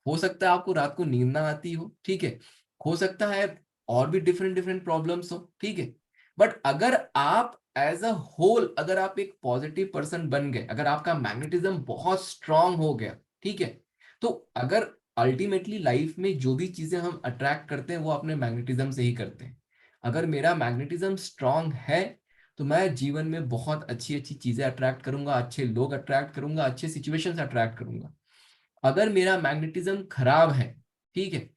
हो सकता है आपको रात को नींद ना आती हो सकता है और भी डिफरेंट डिफरेंट प्रॉब्लम्स हो, ठीक है। बट अगर आप एज अ होल, अगर आप एक पॉजिटिव पर्सन बन गए, अगर आपका मैग्नेटिज्म बहुत स्ट्रांग हो गया, ठीक है, तो अगर अल्टीमेटली लाइफ में जो भी चीजें हम अट्रैक्ट करते हैं वो अपने मैग्नेटिज्म से ही करते हैं। अगर मेरा मैग्नेटिज्म स्ट्रांग है तो मैं जीवन में बहुत अच्छी अच्छी चीजें अट्रैक्ट करूंगा, अच्छे लोग अट्रैक्ट करूंगा, अच्छे सिचुएशंस अट्रैक्ट करूंगा। अगर मेरा मैग्नेटिज्म खराब है, ठीक है,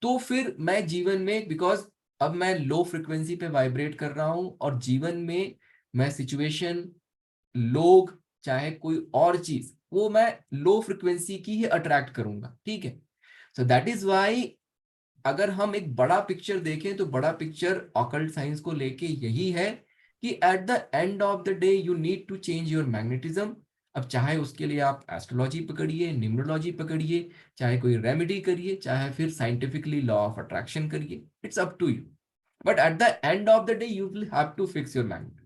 तो फिर मैं जीवन में, बिकॉज अब मैं लो फ्रिक्वेंसी पे वाइब्रेट कर रहा हूं और जीवन में मैं सिचुएशन, लोग, चाहे कोई और चीज, वो मैं लो फ्रिक्वेंसी की ही अट्रैक्ट करूंगा, ठीक है। सो दैट इज वाई अगर हम एक बड़ा पिक्चर देखें तो बड़ा पिक्चर ऑकल्ट साइंस को लेके यही है कि at the end of the day you need to change your magnetism. अब चाहे उसके लिए आप एस्ट्रोलॉजी पकड़िए, न्यूमरोलॉजी पकड़िए, चाहे कोई रेमेडी करिए, चाहे फिर साइंटिफिकली लॉ ऑफ अट्रैक्शन करिए, it's up to you. But at the end of the day you will have to fix your magnetism.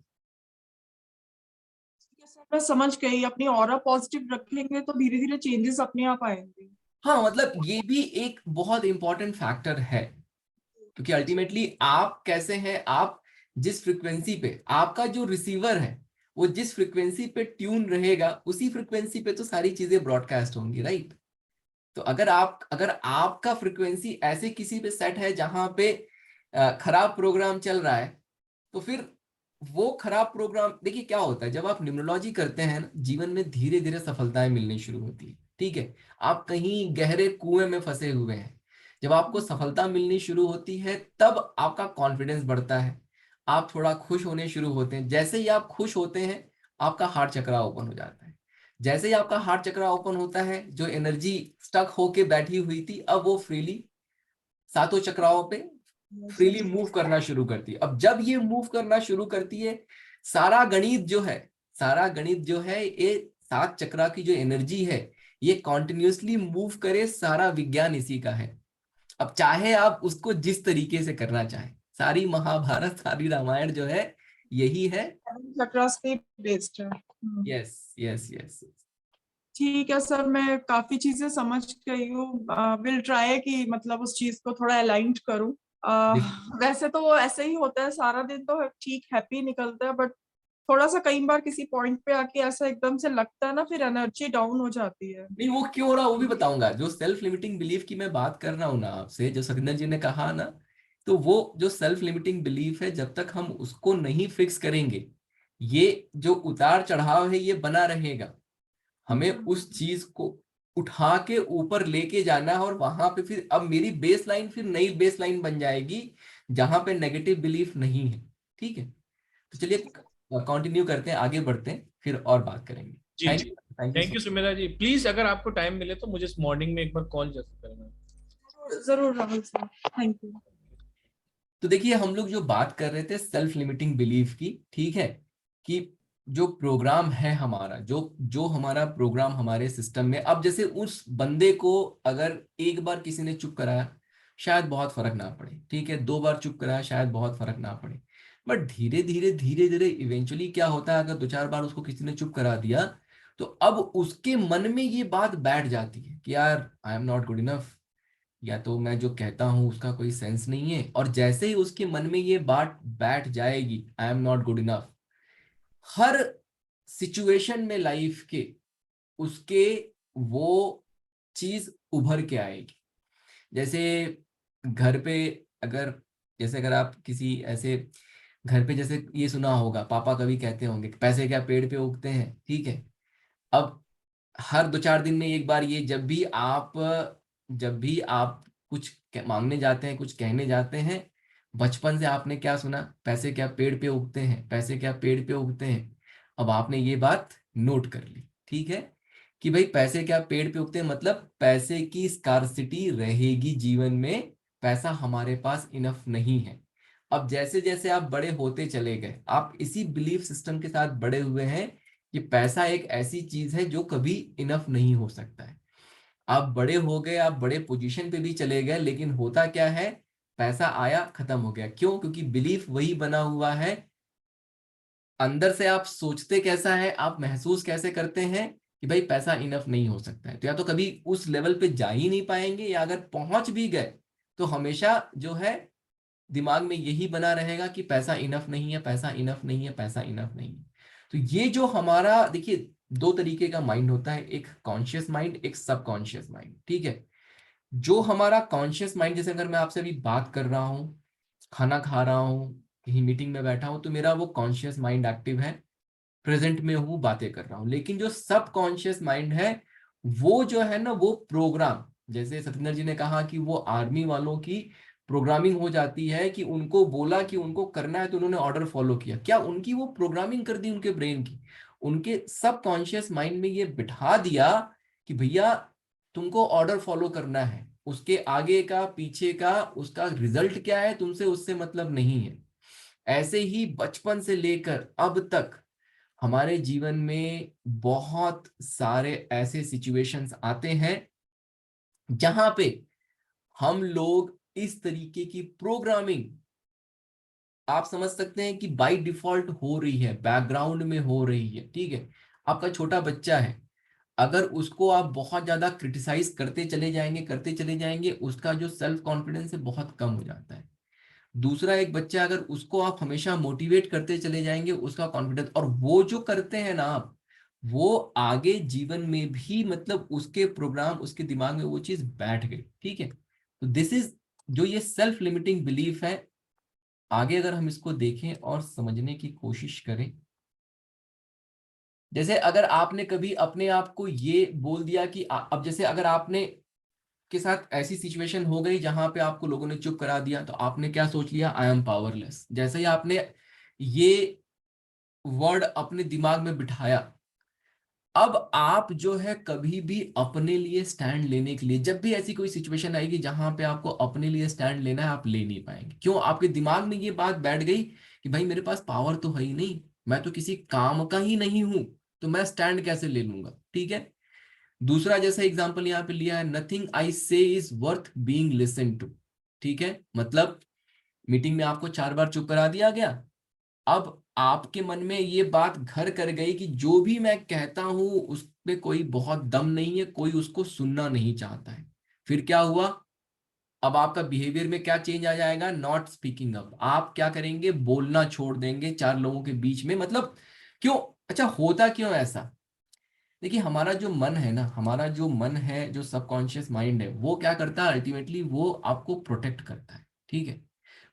मैं समझ गई, अपनी ऑरा पॉजिटिव रखेंगे तो धीरे धीरे चेंजेस अपने आप आएंगे। हाँ, मतलब ये भी एक बहुत इंपॉर्टेंट फैक्टर है, क्योंकि अल्टीमेटली आप कैसे हैं, आप जिस फ्रिक्वेंसी पे, आपका जो रिसीवर है वो जिस फ्रिक्वेंसी पे ट्यून रहेगा, उसी फ्रिक्वेंसी पे तो सारी चीजें ब्रॉडकास्ट होंगी, राइट। तो अगर आपका फ्रिक्वेंसी ऐसे किसी पे सेट है जहां पे खराब प्रोग्राम चल रहा है, तो फिर वो खराब प्रोग्राम, देखिए क्या होता है, जब आप न्यूमरोलॉजी करते हैं ना, जीवन में धीरे धीरे सफलताएं मिलनी शुरू होती है, ठीक है। आप कहीं गहरे कुएं में फंसे हुए हैं, जब आपको सफलता मिलनी शुरू होती है तब आपका कॉन्फिडेंस बढ़ता है, आप थोड़ा खुश होने शुरू होते हैं। जैसे ही आप खुश होते हैं, आपका हार्ट चक्रा ओपन हो जाता है। जैसे ही आपका हार्ट चक्रा ओपन होता है, जो एनर्जी स्टक होके बैठी हुई थी, अब वो फ्रीली सातों चक्राओं पे फ्रीली मूव करना शुरू करती है। अब जब ये मूव करना शुरू करती है, सारा गणित जो है, ये 7 चक्रा की जो एनर्जी है, ये कॉन्टिन्यूसली मूव करे, सारा विज्ञान इसी का है। अब चाहे आप उसको जिस तरीके से करना चाहें, सारी महाभारत, सारी रामायण जो है, यही है। चक्रास पे बेस्ड है। Yes yes yes. ठीक है सर, मैं काफी चीजें समझ गई हूँ। विल ट्राई कि मतलब उस चीज को थोड़ा अलाइंड करूँ। वैसे तो ऐसे ही होता है, सारा दिन तो ठीक हैप्पी निकलता है, बट थोड़ा सा कई बार किसी पॉइंट पे आके ऐसा एकदम से लगता है ना, फिर एनर्जी डाउन हो जाती है। नहीं, वो क्यों हो रहा वो भी बताऊंगा। जो सेल्फ लिमिटिंग बिलीफ की मैं बात कर रहा हूँ ना आपसे, जो सखिंदर जी ने कहा ना, तो वो जो सेल्फ लिमिटिंग बिलीफ है, जब तक हम उसको नहीं फिक्स करेंगे, ये जो उतार चढ़ाव है ये बना रहेगा, हमें उस चीज को उठा के ऊपर लेके जाना है, और वहां पे फिर अब मेरी बेस लाइन फिर नई बेस लाइन बन जाएगी जहां पे नेगेटिव बिलीफ नहीं है। ठीक है, तो चलिए कंटिन्यू करते हैं, आगे बढ़ते हैं, फिर और बात करेंगे। जी थैंक जी, you, thank you thank you Sumedha ji. Please अगर आपको टाइम मिले तो मुझे मॉर्निंग में एक बार कॉल जरूर करना। जरूर राहुल सर, थैंक यू। तो देखिए, हम लोग जो बात कर रहे थे सेल्फ लिमिटिंग बिलीफ की, ठीक है, कि जो प्रोग्राम है हमारा, जो जो हमारा प्रोग्राम हमारे सिस्टम में, अब जैसे उस बंदे को अगर एक बार किसी ने चुप कराया शायद बहुत फर्क ना पड़े, ठीक है, 2 बार चुप कराया शायद बहुत फर्क ना पड़े, बट धीरे धीरे धीरे धीरे इवेंचुअली क्या होता है, अगर 2-4 बार उसको किसी ने चुप करा दिया तो अब उसके मन में ये बात बैठ जाती है कि यार I am not good enough, या तो मैं जो कहता हूं उसका कोई सेंस नहीं है। और जैसे ही उसके मन में ये बात बैठ जाएगी I am not good enough, her situation में लाइफ के उसके वो चीज उभर के आएगी। जैसे घर पे, अगर जैसे अगर आप किसी ऐसे घर पे, जैसे ये सुना होगा, पापा कभी कहते होंगे कि पैसे क्या पेड़ पे उगते हैं, ठीक है। अब हर 2-4 दिन में एक बार ये, जब भी आप कुछ मांगने जाते हैं, कुछ कहने जाते हैं, बचपन से आपने क्या सुना, पैसे क्या पेड़ पे उगते हैं, पैसे क्या पेड़ पे उगते हैं। अब आपने ये बात नोट कर ली, ठीक है, कि भाई पैसे क्या पेड़ पे उगते हैं, मतलब पैसे की स्कार्सिटी रहेगी जीवन में, पैसा हमारे पास इनफ नहीं है। अब जैसे जैसे आप बड़े होते चले गए, आप इसी बिलीफ सिस्टम के साथ बड़े हुए हैं कि पैसा एक ऐसी चीज है जो कभी इनफ नहीं हो सकता है। आप बड़े हो गए, आप बड़े पोजीशन पे भी चले गए, लेकिन होता क्या है, पैसा आया खत्म हो गया। क्यों? क्योंकि बिलीफ वही बना हुआ है। अंदर से आप सोचते कैसा है, आप महसूस कैसे करते हैं कि भाई पैसा इनफ नहीं हो सकता है, तो या तो कभी उस लेवल पे जा ही नहीं पाएंगे, या अगर पहुंच भी गए तो हमेशा जो है दिमाग में यही बना रहेगा कि पैसा इनफ नहीं है, पैसा इनफ नहीं है, पैसा इनफ नहीं है। तो ये जो हमारा, देखिए, 2 तरीके का माइंड होता है, एक कॉन्शियस माइंड, एक सबकॉन्शियस माइंड, ठीक है। जो हमारा कॉन्शियस माइंड, जैसे अगर मैं आपसे अभी बात कर रहा हूँ, खाना खा रहा हूँ, कहीं मीटिंग में बैठा हूँ, तो मेरा वो कॉन्शियस माइंड एक्टिव है, प्रेजेंट में हूँ, बातें कर रहा हूँ। लेकिन जो सबकॉन्शियस माइंड है, वो जो है ना, वो प्रोग्राम, जैसे सत्येंद्र जी ने कहा कि वो आर्मी वालों की प्रोग्रामिंग हो जाती है, कि उनको बोला कि उनको करना है तो उन्होंने ऑर्डर फॉलो किया, क्या उनकी वो प्रोग्रामिंग कर दी उनके ब्रेन की, उनके सबकॉन्शियस माइंड में ये बिठा दिया कि भैया तुमको ऑर्डर फॉलो करना है, उसके आगे का पीछे का उसका रिजल्ट क्या है तुमसे उससे मतलब नहीं है। ऐसे ही बचपन से लेकर अब तक हमारे जीवन में बहुत सारे ऐसे सिचुएशंस आते हैं जहां पे हम लोग इस तरीके की प्रोग्रामिंग, आप समझ सकते हैं कि बाय डिफॉल्ट हो रही है, बैकग्राउंड में हो रही है, ठीक है। आपका छोटा बच्चा है, अगर उसको आप बहुत ज्यादा क्रिटिसाइज करते चले जाएंगे, उसका जो सेल्फ कॉन्फिडेंस है बहुत कम हो जाता है। दूसरा एक बच्चा, अगर उसको आप हमेशा मोटिवेट करते चले जाएंगे, उसका कॉन्फिडेंस, और वो जो करते हैं ना आप, वो आगे जीवन में भी, मतलब उसके प्रोग्राम, उसके दिमाग में वो चीज बैठ गई, ठीक है। तो दिस इज जो ये सेल्फ लिमिटिंग बिलीफ है। आगे अगर हम इसको देखें और समझने की कोशिश करें, जैसे अगर आपने कभी अपने आप को ये बोल दिया कि अब जैसे अगर आपने के साथ ऐसी सिचुएशन हो गई जहां पे आपको लोगों ने चुप करा दिया, तो आपने क्या सोच लिया, आई एम पावरलेस। जैसे ही आपने ये वर्ड अपने दिमाग में बिठाया, अब आप जो है कभी भी अपने लिए स्टैंड लेने के लिए, जब भी ऐसी कोई सिचुएशन आएगी जहां पे आपको अपने लिए स्टैंड लेना है, आप ले नहीं पाएंगे। क्यों? आपके दिमाग में ये बात बैठ गई कि भाई मेरे पास पावर तो है ही नहीं, मैं तो किसी काम का ही नहीं हूं, तो मैं स्टैंड कैसे ले लूंगा, ठीक है। दूसरा जैसा एग्जांपल यहाँ पे लिया है, nothing I say is worth being listen to, ठीक है। मतलब मीटिंग में आपको 4 बार चुप करा दिया गया, अब आपके मन में ये बात घर कर गई कि जो भी मैं कहता हूं उसमें कोई बहुत दम नहीं है, कोई उसको सुनना नहीं चाहता है। फिर क्या हुआ? अब आपका बिहेवियर में क्या चेंज आ जाएगा, नॉट स्पीकिंग अप, आप क्या करेंगे, बोलना छोड़ देंगे 4 लोगों के बीच में। मतलब क्यों? अच्छा, होता क्यों ऐसा? देखिए, हमारा जो मन है ना, हमारा जो मन है, जो सबकॉन्शियस माइंड है, वो क्या करता है, अल्टीमेटली वो आपको प्रोटेक्ट करता है, ठीक है।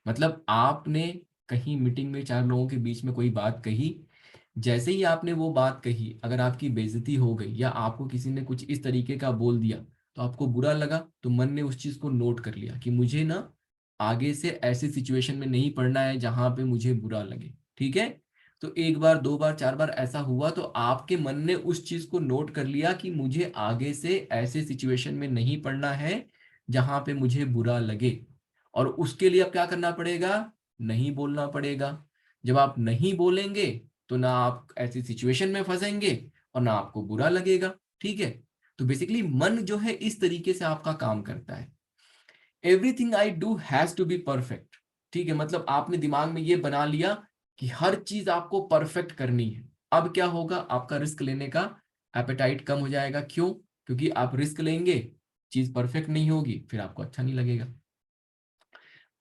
मतलब आपने कहीं मीटिंग में 4 लोगों के बीच में कोई बात कही, जैसे ही आपने वो बात कही, अगर आपकी बेइज्जती हो गई या आपको किसी ने कुछ इस तरीके का बोल दिया तो आपको बुरा लगा, तो मन ने उस चीज को नोट कर लिया कि मुझे ना आगे से ऐसी सिचुएशन में नहीं पड़ना है जहां पे मुझे बुरा लगे। ठीक है, तो एक बार, दो बार, चार बार ऐसा हुआ तो आपके मन ने उस चीज को नोट कर लिया कि मुझे आगे से ऐसे सिचुएशन में नहीं पड़ना है जहां पे मुझे बुरा लगे। और उसके लिए अब क्या करना पड़ेगा? नहीं बोलना पड़ेगा। जब आप नहीं बोलेंगे तो ना आप ऐसी सिचुएशन में फंसेंगे और ना आपको बुरा लगेगा। ठीक है, तो बेसिकली मन जो है इस तरीके से आपका काम करता है। Everything I do has to be perfect. ठीक है, मतलब आपने दिमाग में ये बना लिया कि हर चीज आपको परफेक्ट करनी है। अब क्या होगा? आपका रिस्क लेने का एपेटाइट कम हो जाएगा। क्यों? क्योंकि आप रिस्क लेंगे, चीज परफेक्ट नहीं होगी, फिर आपको अच्छा नहीं लगेगा।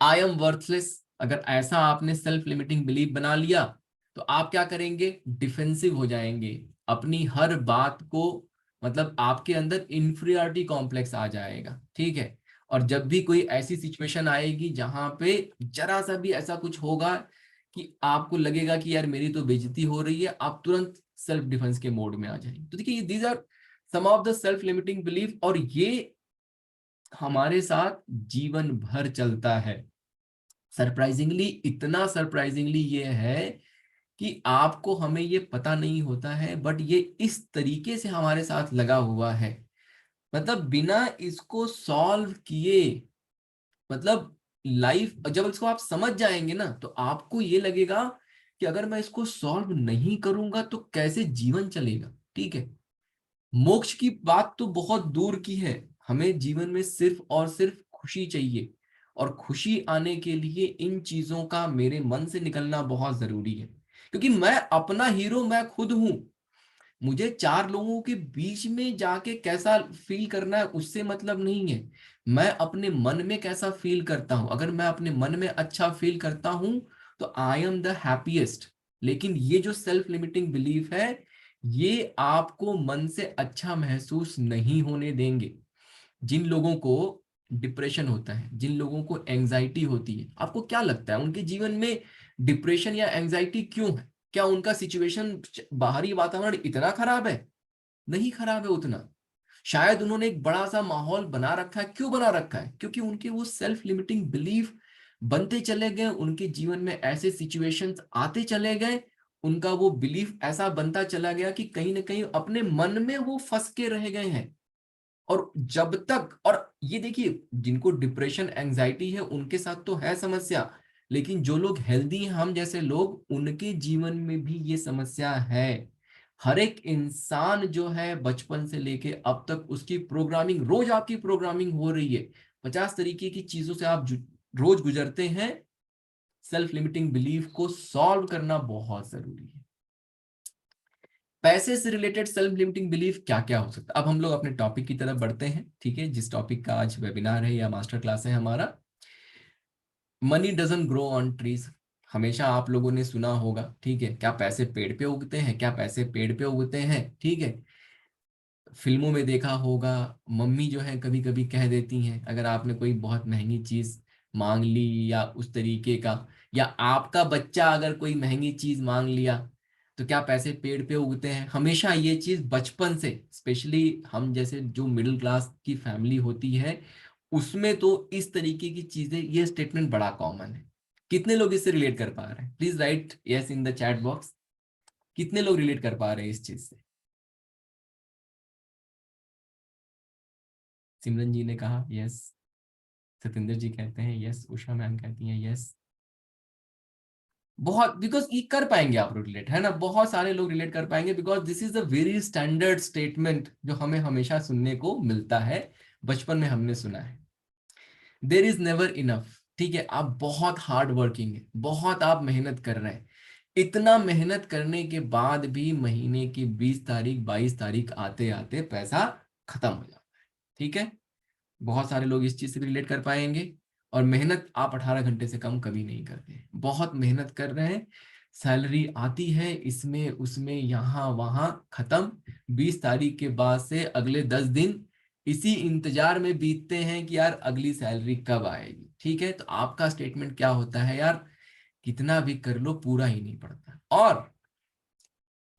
आई एम वर्थलेस, अगर ऐसा आपने सेल्फ लिमिटिंग बिलीफ बना लिया तो आप क्या करेंगे? डिफेंसिव हो जाएंगे। अपनी हर बात को, मतलब आपके अंदर इंफीरियरिटी कॉम्प्लेक्स आ जाएगा। ठीक है, और जब भी कोई ऐसी सिचुएशन आएगी जहां पे जरा सा भी ऐसा कुछ होगा कि आपको लगेगा कि यार मेरी तो बेइज्जती हो रही है, आप तुरंत सेल्फ डिफेंस के मोड में आ जाएंगे। तो देखिए, these are some of the self limiting belief, और ये हमारे साथ जीवन भर चलता है। सरप्राइजिंगली, इतना सरप्राइजिंगली ये है कि आपको, हमें ये पता नहीं होता है, बट ये इस तरीके से हमारे साथ लगा हुआ है। मतलब बिना इसको सॉल्व किए, मतलब लाइफ जब इसको आप समझ जाएंगे ना तो आपको ये लगेगा कि अगर मैं इसको सॉल्व नहीं करूंगा तो कैसे जीवन चलेगा। ठीक है, मोक्ष की बात तो बहुत दूर की है, हमें जीवन में सिर्फ और सिर्फ खुशी चाहिए। और खुशी आने के लिए इन चीजों का मेरे मन से निकलना बहुत जरूरी है, क्योंकि मैं अपना हीरो मैं खुद हूं। मुझे चार लोगों के बीच में जाके कैसा फील करना है उससे मतलब नहीं है, मैं अपने मन में कैसा फील करता हूं। अगर मैं अपने मन में अच्छा फील करता हूं तो आई एम द हैप्पीएस्ट। लेकिन ये जो सेल्फ लिमिटिंग बिलीफ है, ये आपको मन से अच्छा महसूस नहीं होने देंगे। जिन लोगों को डिप्रेशन होता है, जिन लोगों को एंजाइटी होती है, आपको क्या लगता है उनके जीवन में डिप्रेशन या एंजाइटी क्यों है? क्या उनका सिचुएशन, बाहरी वातावरण इतना खराब है? नहीं खराब है उतना। शायद उन्होंने एक बड़ा सा माहौल बना रखा है। क्यों बना रखा है? क्योंकि उनके वो सेल्फ लिमिटिंग बिलीफ बनते चले गए, उनके जीवन में ऐसे सिचुएशंस आते चले गए, उनका वो बिलीफ ऐसा बनता चला गया कि कहीं ना कहीं अपने मन में वो फंस के रह गए हैं। और जब तक, और ये देखिए, जिनको डिप्रेशन एंजाइटी है उनके साथ तो है समस्या, लेकिन जो लोग हेल्दी हैं, हम जैसे लोग, उनके जीवन में भी ये समस्या है। हर एक इंसान जो है बचपन से लेके अब तक उसकी प्रोग्रामिंग, रोज आपकी प्रोग्रामिंग हो रही है। 50 तरीके की चीजों से आप रोज गुजरते हैं। सेल्फ लिमिटिंग बिलीफ को सॉल्व करना बहुत जरूरी है। पैसे से रिलेटेड सेल्फ लिमिटिंग बिलीफ क्या क्या हो सकता है? अब हम लोग अपने टॉपिक की तरफ बढ़ते हैं। ठीक है, जिस टॉपिक का आज वेबिनार है या मास्टर क्लास है हमारा, money doesn't grow on trees. हमेशा आप लोगों ने सुना होगा, ठीक है, क्या पैसे पेड़ पे उगते हैं? क्या पैसे पेड़ पे उगते हैं? ठीक है, फिल्मों में देखा होगा, मम्मी जो है कभी कभी कह देती हैं, अगर आपने कोई बहुत महंगी चीज मांग ली या उस तरीके का, या आपका बच्चा अगर कोई महंगी चीज मांग लिया, तो क्या पैसे पेड़ पे उगते हैं? हमेशा ये चीज बचपन से, स्पेशली हम जैसे जो मिडिल क्लास की फैमिली होती है उसमें तो इस तरीके की चीजें, ये स्टेटमेंट बड़ा कॉमन है। कितने लोग इससे रिलेट कर पा रहे हैं? Please right yes in the chat box. कितने लोग रिलेट कर पा रहे हैं इस चीज से? सिमरन जी ने कहा यस, सतिंदर जी कहते हैं यस, उषा मैम कहती हैं यस। बहुत, बिकॉज ये कर पाएंगे आप लोग रिलेट, है ना? बहुत सारे लोग रिलेट कर पाएंगे, because this is a very standard statement जो हमें हमेशा सुनने को मिलता है, बचपन में हमने सुना है। There is never enough. ठीक है, आप बहुत हार्ड वर्किंग है, बहुत आप मेहनत कर रहे हैं, इतना मेहनत करने के बाद भी महीने की 20 तारीख 22 तारीख आते आते पैसा खत्म हो जाता है। ठीक है, बहुत सारे लोग इस चीज से रिलेट कर पाएंगे। और मेहनत आप 18 घंटे से कम कभी नहीं करते, बहुत मेहनत कर रहे हैं, सैलरी आती है इसमें उसमें यहाँ वहां, खत्म। 20 तारीख के बाद से अगले 10 दिन इसी इंतजार में बीतते हैं कि यार अगली सैलरी कब आएगी। ठीक है, तो आपका स्टेटमेंट क्या होता है? यार कितना भी कर लो पूरा ही नहीं पड़ता। और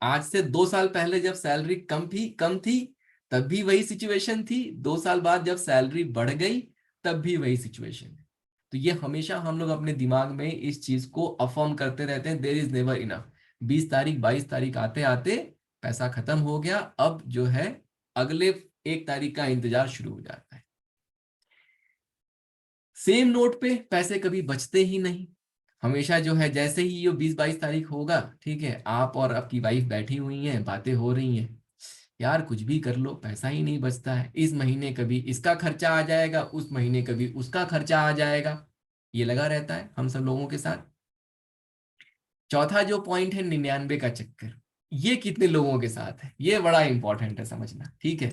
आज से 2 साल पहले जब सैलरी कम थी तब भी वही सिचुएशन थी, 2 साल बाद जब सैलरी बढ़ गई तब भी वही सिचुएशन है। तो ये हमेशा हम लोग अपने दिमाग में इस चीज को अफर्म करते रहते हैं, देयर इज नेवर इनफ। 20 तारीख 22 तारीख आते आते पैसा खत्म हो गया, अब जो है अगले 1 तारीख का इंतजार शुरू हो जाता है। सेम नोट पे पैसे कभी बचते ही नहीं, हमेशा जो है जैसे ही ये 20-22 तारीख होगा, ठीक है, आप और आपकी वाइफ बैठी हुई हैं, बातें हो रही हैं, यार कुछ भी कर लो पैसा ही नहीं बचता है, इस महीने कभी इसका खर्चा आ जाएगा, उस महीने कभी उसका खर्चा आ जाएगा, ये लगा रहता है हम सब लोगों के साथ। चौथा जो पॉइंट है 99 का चक्कर, ये कितने लोगों के साथ है, ये बड़ा इंपॉर्टेंट है समझना, ठीक है।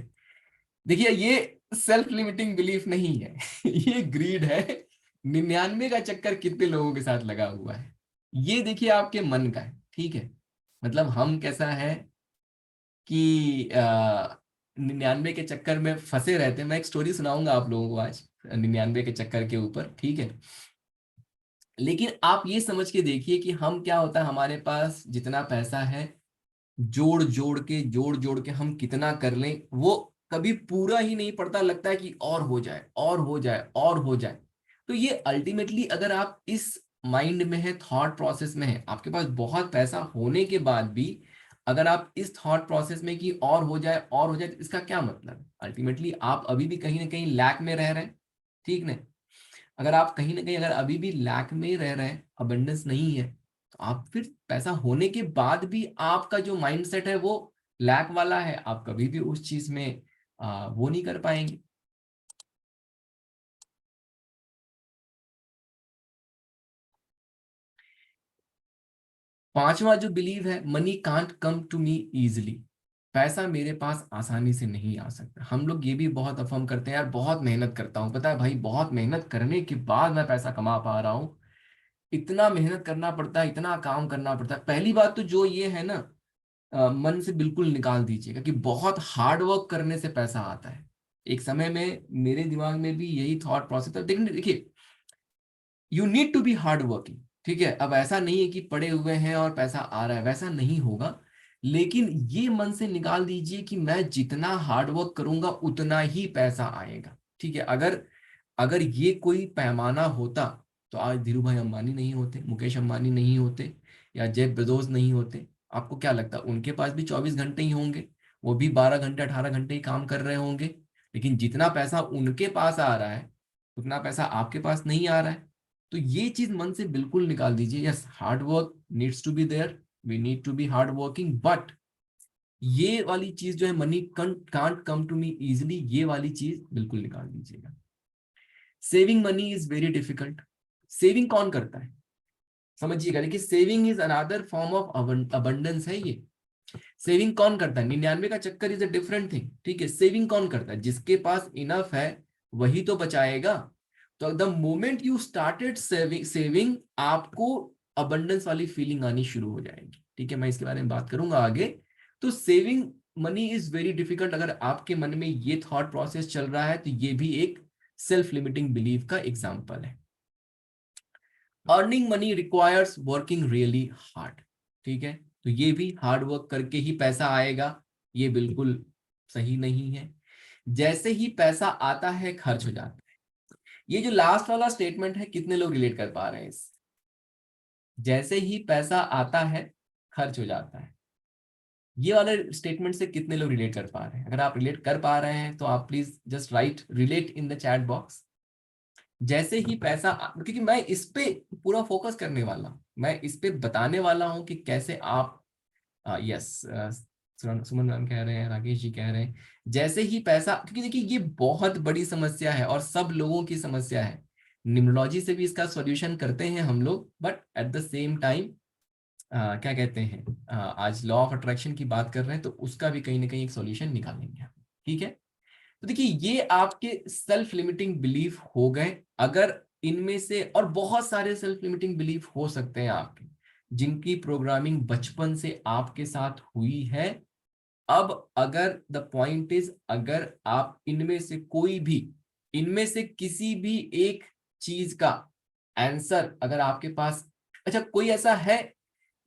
देखिए ये सेल्फ लिमिटिंग बिलीफ नहीं है ये ग्रीड है। 99 का चक्कर कितने लोगों के साथ लगा हुआ है, ये देखिए आपके मन का है, ठीक है। मतलब हम कैसा है कि 99 के चक्कर में फंसे रहते हैं। मैं एक स्टोरी सुनाऊंगा आप लोगों को आज 99 के चक्कर के ऊपर, ठीक है। लेकिन आप ये समझ के देखिए कि हम क्या होता है, हमारे पास जितना पैसा है जोड़ जोड़ के हम कितना कर लें, वो कभी पूरा ही नहीं पड़ता, लगता है कि और हो जाए और हो जाए और हो जाए। तो ये अल्टीमेटली अगर आप इस माइंड में है, थॉट प्रोसेस में है, आपके पास बहुत पैसा होने के बाद भी अगर आप इस थॉट प्रोसेस में कि और हो जाए और हो जाए, तो इसका क्या मतलब है, अल्टीमेटली आप अभी भी कहीं ना कहीं लैक में रह रहे हैं, ठीक ना। अगर आप कहीं ना कहीं अगर अभी भी लैक में रह रहे हैं, अबंडेंस नहीं है, तो आप फिर पैसा होने के बाद भी आपका जो माइंडसेट है वो लैक वाला है, आप कभी भी उस चीज में वो नहीं कर पाएंगे। पांचवा जो बिलीव है, money can't come to me easily, पैसा मेरे पास आसानी से नहीं आ सकता। हम लोग ये भी बहुत अफर्म करते हैं, यार बहुत मेहनत करता हूँ, पता है भाई बहुत मेहनत करने के बाद मैं पैसा कमा पा रहा हूँ। इतना मेहनत करना पड़ता है, इतना काम करना पड़ता है। पहली बात तो जो ये है ना, मन से बिल्कुल निकाल दीजिएगा कि बहुत हार्ड वर्क करने से पैसा आता है। एक समय में मेरे दिमाग में भी यही थॉट प्रोसेस था। देखिए you need to be hard working, ठीक है। अब ऐसा नहीं है कि पड़े हुए हैं और पैसा आ रहा है, वैसा नहीं होगा। लेकिन ये मन से निकाल दीजिए कि मैं जितना हार्ड वर्क करूंगा उतना ही पैसा आएगा, ठीक है। अगर अगर ये कोई पैमाना होता तो आज धीरू भाई अंबानी नहीं होते, मुकेश अंबानी नहीं होते, या जेफ बेजोस नहीं होते। आपको क्या लगता है उनके पास भी 24 घंटे ही होंगे, वो भी 12 घंटे 18 घंटे ही काम कर रहे होंगे। लेकिन जितना पैसा उनके पास आ रहा है उतना पैसा आपके पास नहीं आ रहा है। तो ये चीज मन से बिल्कुल निकाल दीजिए। Yes, hard work needs to be there, we need to be hard working, but ये वाली चीज जो है money can't come to me easily, ये वाली चीज बिल्कुल निकाल दीजिएगा। Saving money is very difficult. Saving कौन करता है समझिएगा, देखिए saving is another form of abundance है। ये सेविंग कौन करता है, 99 का चक्कर इज अ डिफरेंट थिंग, ठीक है। सेविंग कौन करता है, जिसके पास इनफ है वही तो बचाएगा। तो the moment you started saving आपको अबंडेंस वाली फीलिंग आनी शुरू हो जाएगी, ठीक है। मैं इसके बारे में बात करूंगा आगे। तो saving money is very difficult, अगर आपके मन में ये थॉट प्रोसेस चल रहा है तो ये भी एक सेल्फ लिमिटिंग बिलीफ का एग्जाम्पल है। Earning money requires working really hard, ठीक है। तो ये भी हार्ड वर्क करके ही पैसा आएगा, ये बिल्कुल सही नहीं है। जैसे ही पैसा आता है खर्च हो जाता है। ये जो लास्ट वाला स्टेटमेंट है, कितने लोग रिलेट कर पा रहे हैं इस, जैसे ही पैसा आता है खर्च हो जाता है, ये वाले स्टेटमेंट से कितने लोग रिलेट कर पा रहे हैं। अगर आप रिलेट कर पा रहे हैं तो आप please just right relate in the chat box. जैसे ही पैसा, क्योंकि मैं इस पे पूरा फोकस करने वाला हूं, मैं इस पे बताने वाला हूं कि कैसे आप यस, सुमन मैम कह रहे हैं, राकेश जी कह रहे हैं, जैसे ही पैसा, क्योंकि देखिए ये बहुत बड़ी समस्या है और सब लोगों की समस्या है। न्यूमरोलॉजी से भी इसका सॉल्यूशन करते हैं हम लोग, but at the same time क्या कहते हैं, आज लॉ ऑफ अट्रैक्शन की बात कर रहे हैं तो उसका भी कहीं ना कहीं एक सॉल्यूशन निकालेंगे हम, ठीक है। तो देखिए ये आपके सेल्फ लिमिटिंग बिलीफ हो गए। अगर इनमें से और बहुत सारे सेल्फ लिमिटिंग बिलीफ हो सकते हैं आपके, जिनकी प्रोग्रामिंग बचपन से आपके साथ हुई है। अब अगर द पॉइंट इज, अगर आप इनमें से कोई भी, इनमें से किसी भी एक चीज का आंसर अगर आपके पास, अच्छा कोई ऐसा है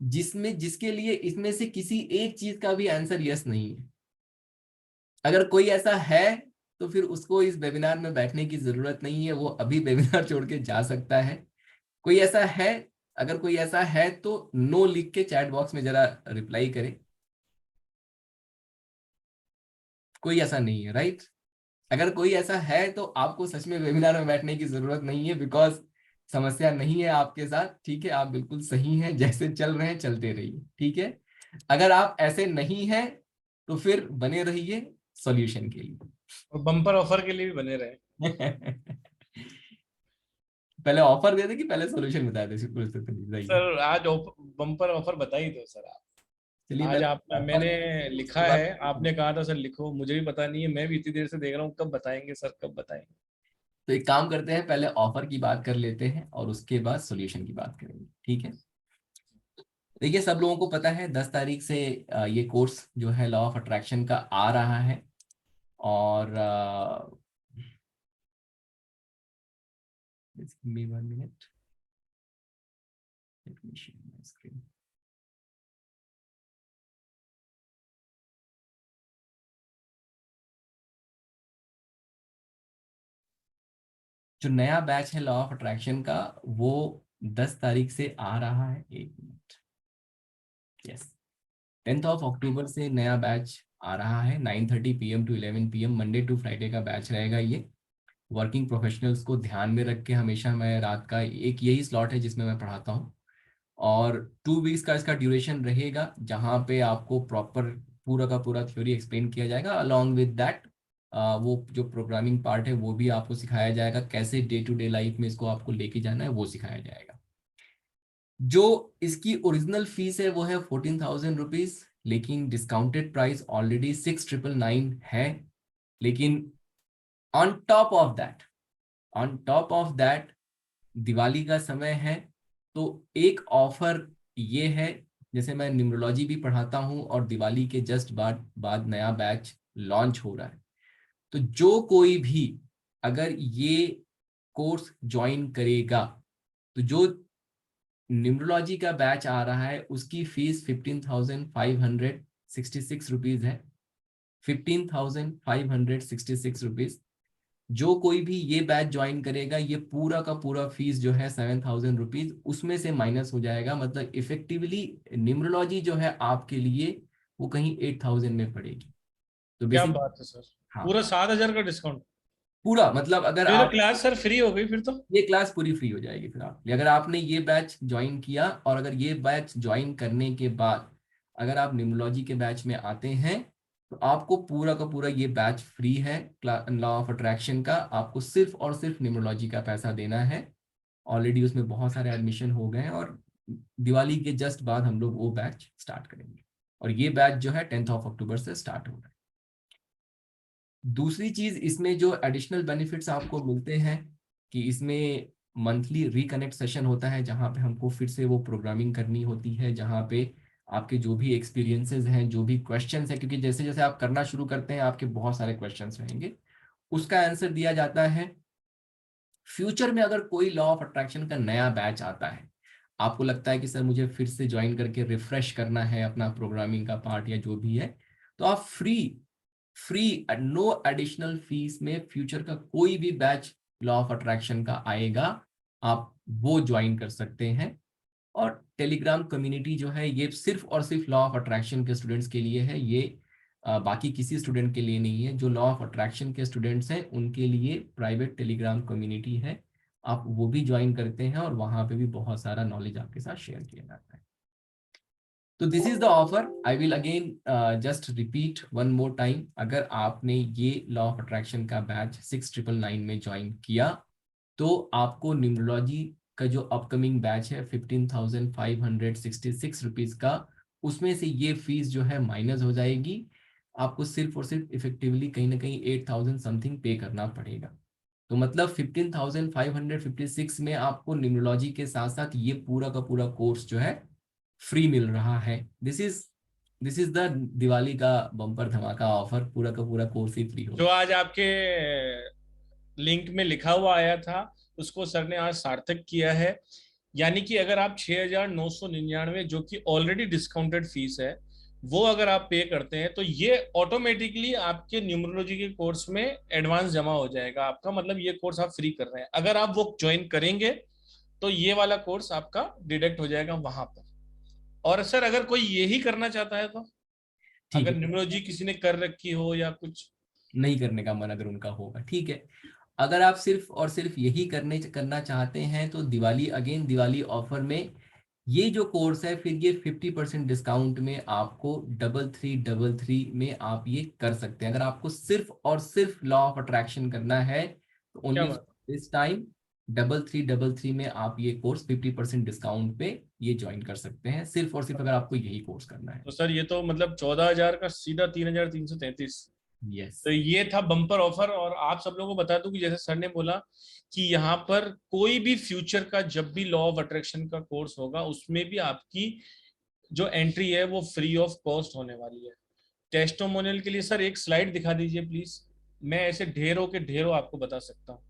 जिसके लिए इसमें से किसी एक चीज का भी आंसर यस नहीं है। अगर कोई ऐसा है तो फिर उसको इस वेबिनार में बैठने की जरूरत नहीं है, वो अभी वेबिनार छोड़ के जा सकता है। कोई ऐसा है, अगर कोई ऐसा है तो नो लिख के चैट बॉक्स में जरा रिप्लाई करे। कोई ऐसा नहीं है, राइट? अगर कोई ऐसा है तो आपको सच में वेबिनार में बैठने की जरूरत नहीं है, बिकॉज समस्या नहीं है आपके साथ, ठीक है? आप बिल्कुल सही हैं, जैसे चल रहे हैं चलते रहिए, ठीक है? अगर आप ऐसे नहीं हैं तो फिर बने रहिए सॉल्यूशन के लिए। और बम्पर ऑफर के लिए भी बने रहे। पहले ऑफर दे दे कि पहले सॉल्यूशन बता दे? सर आज बम्पर ऑफर बता ही दो सर आप। चलिए, आज आप मैंने लिखा है, आपने कहा था सर लिखो, मुझे भी पता नहीं है, मैं भी इतनी देर से देख रहा हूँ कब बताएंगे सर, कब बताएंगे। तो एक काम करते हैं, पहले ऑफर की बात कर लेते हैं और उसके बाद सॉल्यूशन की बात करेंगे, ठीक है? देखिए, सब लोगों को पता है 10 तारीख से ये कोर्स जो है लॉ ऑफ अट्रैक्शन का आ रहा है। और give me 1 minute. Let me share my screen. जो नया बैच है लॉ ऑफ अट्रैक्शन का, वो 10 तारीख से आ रहा है। 1 minute, yes, 10th of October से नया बैच आ रहा है। 9:30 PM to 11 PM Monday to Friday का बैच रहेगा ये। वर्किंग प्रोफेशनल्स को ध्यान में रख के हमेशा मैं रात का एक यही स्लॉट है जिसमें मैं पढ़ाता हूँ, और 2 वीक्स का इसका ड्यूरेशन रहेगा, जहाँ पे आपको प्रॉपर पूरा का पूरा थ्योरी एक्सप्लेन किया जाएगा। अलॉन्ग विद दैट वो जो प्रोग्रामिंग पार्ट है वो भी आपको सिखाया जाएगा, कैसे डे टू डे लाइफ में इसको आपको लेके जाना है वो सिखाया जाएगा। जो इसकी ओरिजिनल फीस है वो है 14,000 रुपीज, लेकिन डिस्काउंटेड प्राइस ऑलरेडी 6,999 है। लेकिन on top of that Diwali का समय है, तो एक ऑफर ये है, जैसे मैं न्यूमरोलॉजी भी पढ़ाता हूँ और दिवाली के जस्ट बाद नया बैच लॉन्च हो रहा है, तो जो कोई भी अगर ये कोर्स ज्वाइन करेगा, तो जो न्यूमरोलॉजी का बैच आ रहा है उसकी फीस 15,566 रुपीज है। 15,566 रुपीज। जो कोई भी ये बैच ज्वाइन करेगा, ये पूरा का पूरा फीस जो है 7,000 रुपीज उसमें से माइनस हो जाएगा। मतलब इफेक्टिवली न्यूमरोलॉजी जो है आपके लिए वो कहीं 8,000 में पड़ेगी। तो क्या बेसिक, बात है सर, हाँ, पूरा 7,000 का डिस्काउंट? पूरा मतलब अगर ये तो आप, क्लास सर फ्री हो गई फिर तो। ये क्लास पूरी फ्री हो जाएगी फिर आप, अगर आपने ये बैच ज्वाइन किया, और अगर ये बैच ज्वाइन करने के बाद अगर आप न्यूमरोलॉजी के बैच में आते हैं तो आपको पूरा का पूरा ये बैच फ्री है लॉ ऑफ अट्रैक्शन का। आपको सिर्फ और सिर्फ न्यूमरोलॉजी का पैसा देना है। ऑलरेडी उसमें बहुत सारे एडमिशन हो गए हैं और दिवाली के जस्ट बाद हम लोग वो बैच स्टार्ट करेंगे, और ये बैच जो है 10th ऑफ अक्टूबर से स्टार्ट हो रहा है। दूसरी चीज, इसमें जो एडिशनल बेनिफिट्स आपको मिलते हैं कि इसमें मंथली रिकनेक्ट सेशन होता है, जहाँ पे हमको फिर से वो प्रोग्रामिंग करनी होती है, जहाँ पे आपके जो भी एक्सपीरियंसेस हैं, जो भी क्वेश्चंस हैं, क्योंकि जैसे जैसे आप करना शुरू करते हैं आपके बहुत सारे क्वेश्चंस रहेंगे, उसका आंसर दिया जाता है। फ्यूचर में अगर कोई लॉ ऑफ अट्रैक्शन का नया बैच आता है, आपको लगता है कि सर मुझे फिर से ज्वाइन करके रिफ्रेश करना है अपना प्रोग्रामिंग का पार्ट या जो भी है, तो आप फ्री नो एडिशनल फीस में फ्यूचर का कोई भी बैच लॉ ऑफ अट्रैक्शन का आएगा, आप वो ज्वाइन कर सकते हैं। और टेलीग्राम कम्युनिटी जो है ये सिर्फ और सिर्फ लॉ ऑफ अट्रैक्शन के स्टूडेंट्स के लिए है, ये बाकी किसी स्टूडेंट के लिए नहीं है। जो लॉ ऑफ अट्रैक्शन के स्टूडेंट्स हैं उनके लिए प्राइवेट टेलीग्राम कम्युनिटी है, आप वो भी ज्वाइन करते हैं और वहां पे भी बहुत सारा नॉलेज आपके साथ शेयर किया जाता है। तो this is the offer. I will again just repeat one more time. अगर आपने ये लॉ ऑफ अट्रैक्शन का बैच 6,999 में ज्वाइन किया, तो आपको न्यूमरोलॉजी का जो अपकमिंग बैच है 15,566 रुपीज का, उसमें से ये फीस जो है माइनस हो जाएगी। आपको सिर्फ और सिर्फ इफेक्टिवली कहीं ना कहीं 8,000 समथिंग पे करना पड़ेगा। तो मतलब 15,556 में आपको न्यूमरोलॉजी के साथ साथ ये पूरा का पूरा कोर्स जो है फ्री मिल रहा है। दिस इज द दिवाली का बम्पर धमाका ऑफर, पूरा का पूरा कोर्स ही फ्री जो होगा। आज आपके लिंक में लिखा हुआ आया था उसको सर ने आज सार्थक किया है। यानी कि अगर आप 6,999 जो कि ऑलरेडी डिस्काउंटेड फीस है वो अगर आप पे करते हैं तो ये ऑटोमेटिकली आपके न्यूमरोलॉजी के कोर्स में एडवांस जमा हो जाएगा आपका, मतलब ये कोर्स आप फ्री कर रहे हैं। अगर आप वो ज्वाइन करेंगे तो ये वाला कोर्स आपका डिडक्ट हो जाएगा वहां पर। और सर अगर कोई यही करना चाहता है तो, ठीक अगर है, न्यूमरोलॉजी किसी ने कर रखी हो या कुछ नहीं करने का मन अगर उनका होगा, ठीक है। अगर आप सिर्फ और सिर्फ यही करना चाहते हैं तो दिवाली ऑफर में ये जो कोर्स है, फिर ये 50% डिस्काउंट में आपको 3333 में आप ये कर सकते हैं। अगर आपको सिर्फ और सिर्फ लॉ ऑफ अट्रैक्शन करना है तो क्या ओनली बात। दिस टाइम 3333 में आप ये कोर्स 50% डिस्काउंट पे ये ज्वाइन कर सकते हैं, सिर्फ और सिर्फ अगर आपको यही कोर्स करना है। तो सर ये तो मतलब 14,000 का सीधा 3,333। यस, तो ये था बम्पर ऑफर। और आप सब लोगों को बता दूं कि जैसे सर ने बोला कि यहाँ पर कोई भी फ्यूचर का जब भी लॉ ऑफ अट्रैक्शन का कोर्स होगा उसमें भी आपकी जो एंट्री है वो फ्री ऑफ कॉस्ट होने वाली है। टेस्टिमोनियल के लिए सर एक स्लाइड दिखा दीजिए प्लीज। मैं ऐसे ढेरों के ढेरों आपको बता सकता हूँ,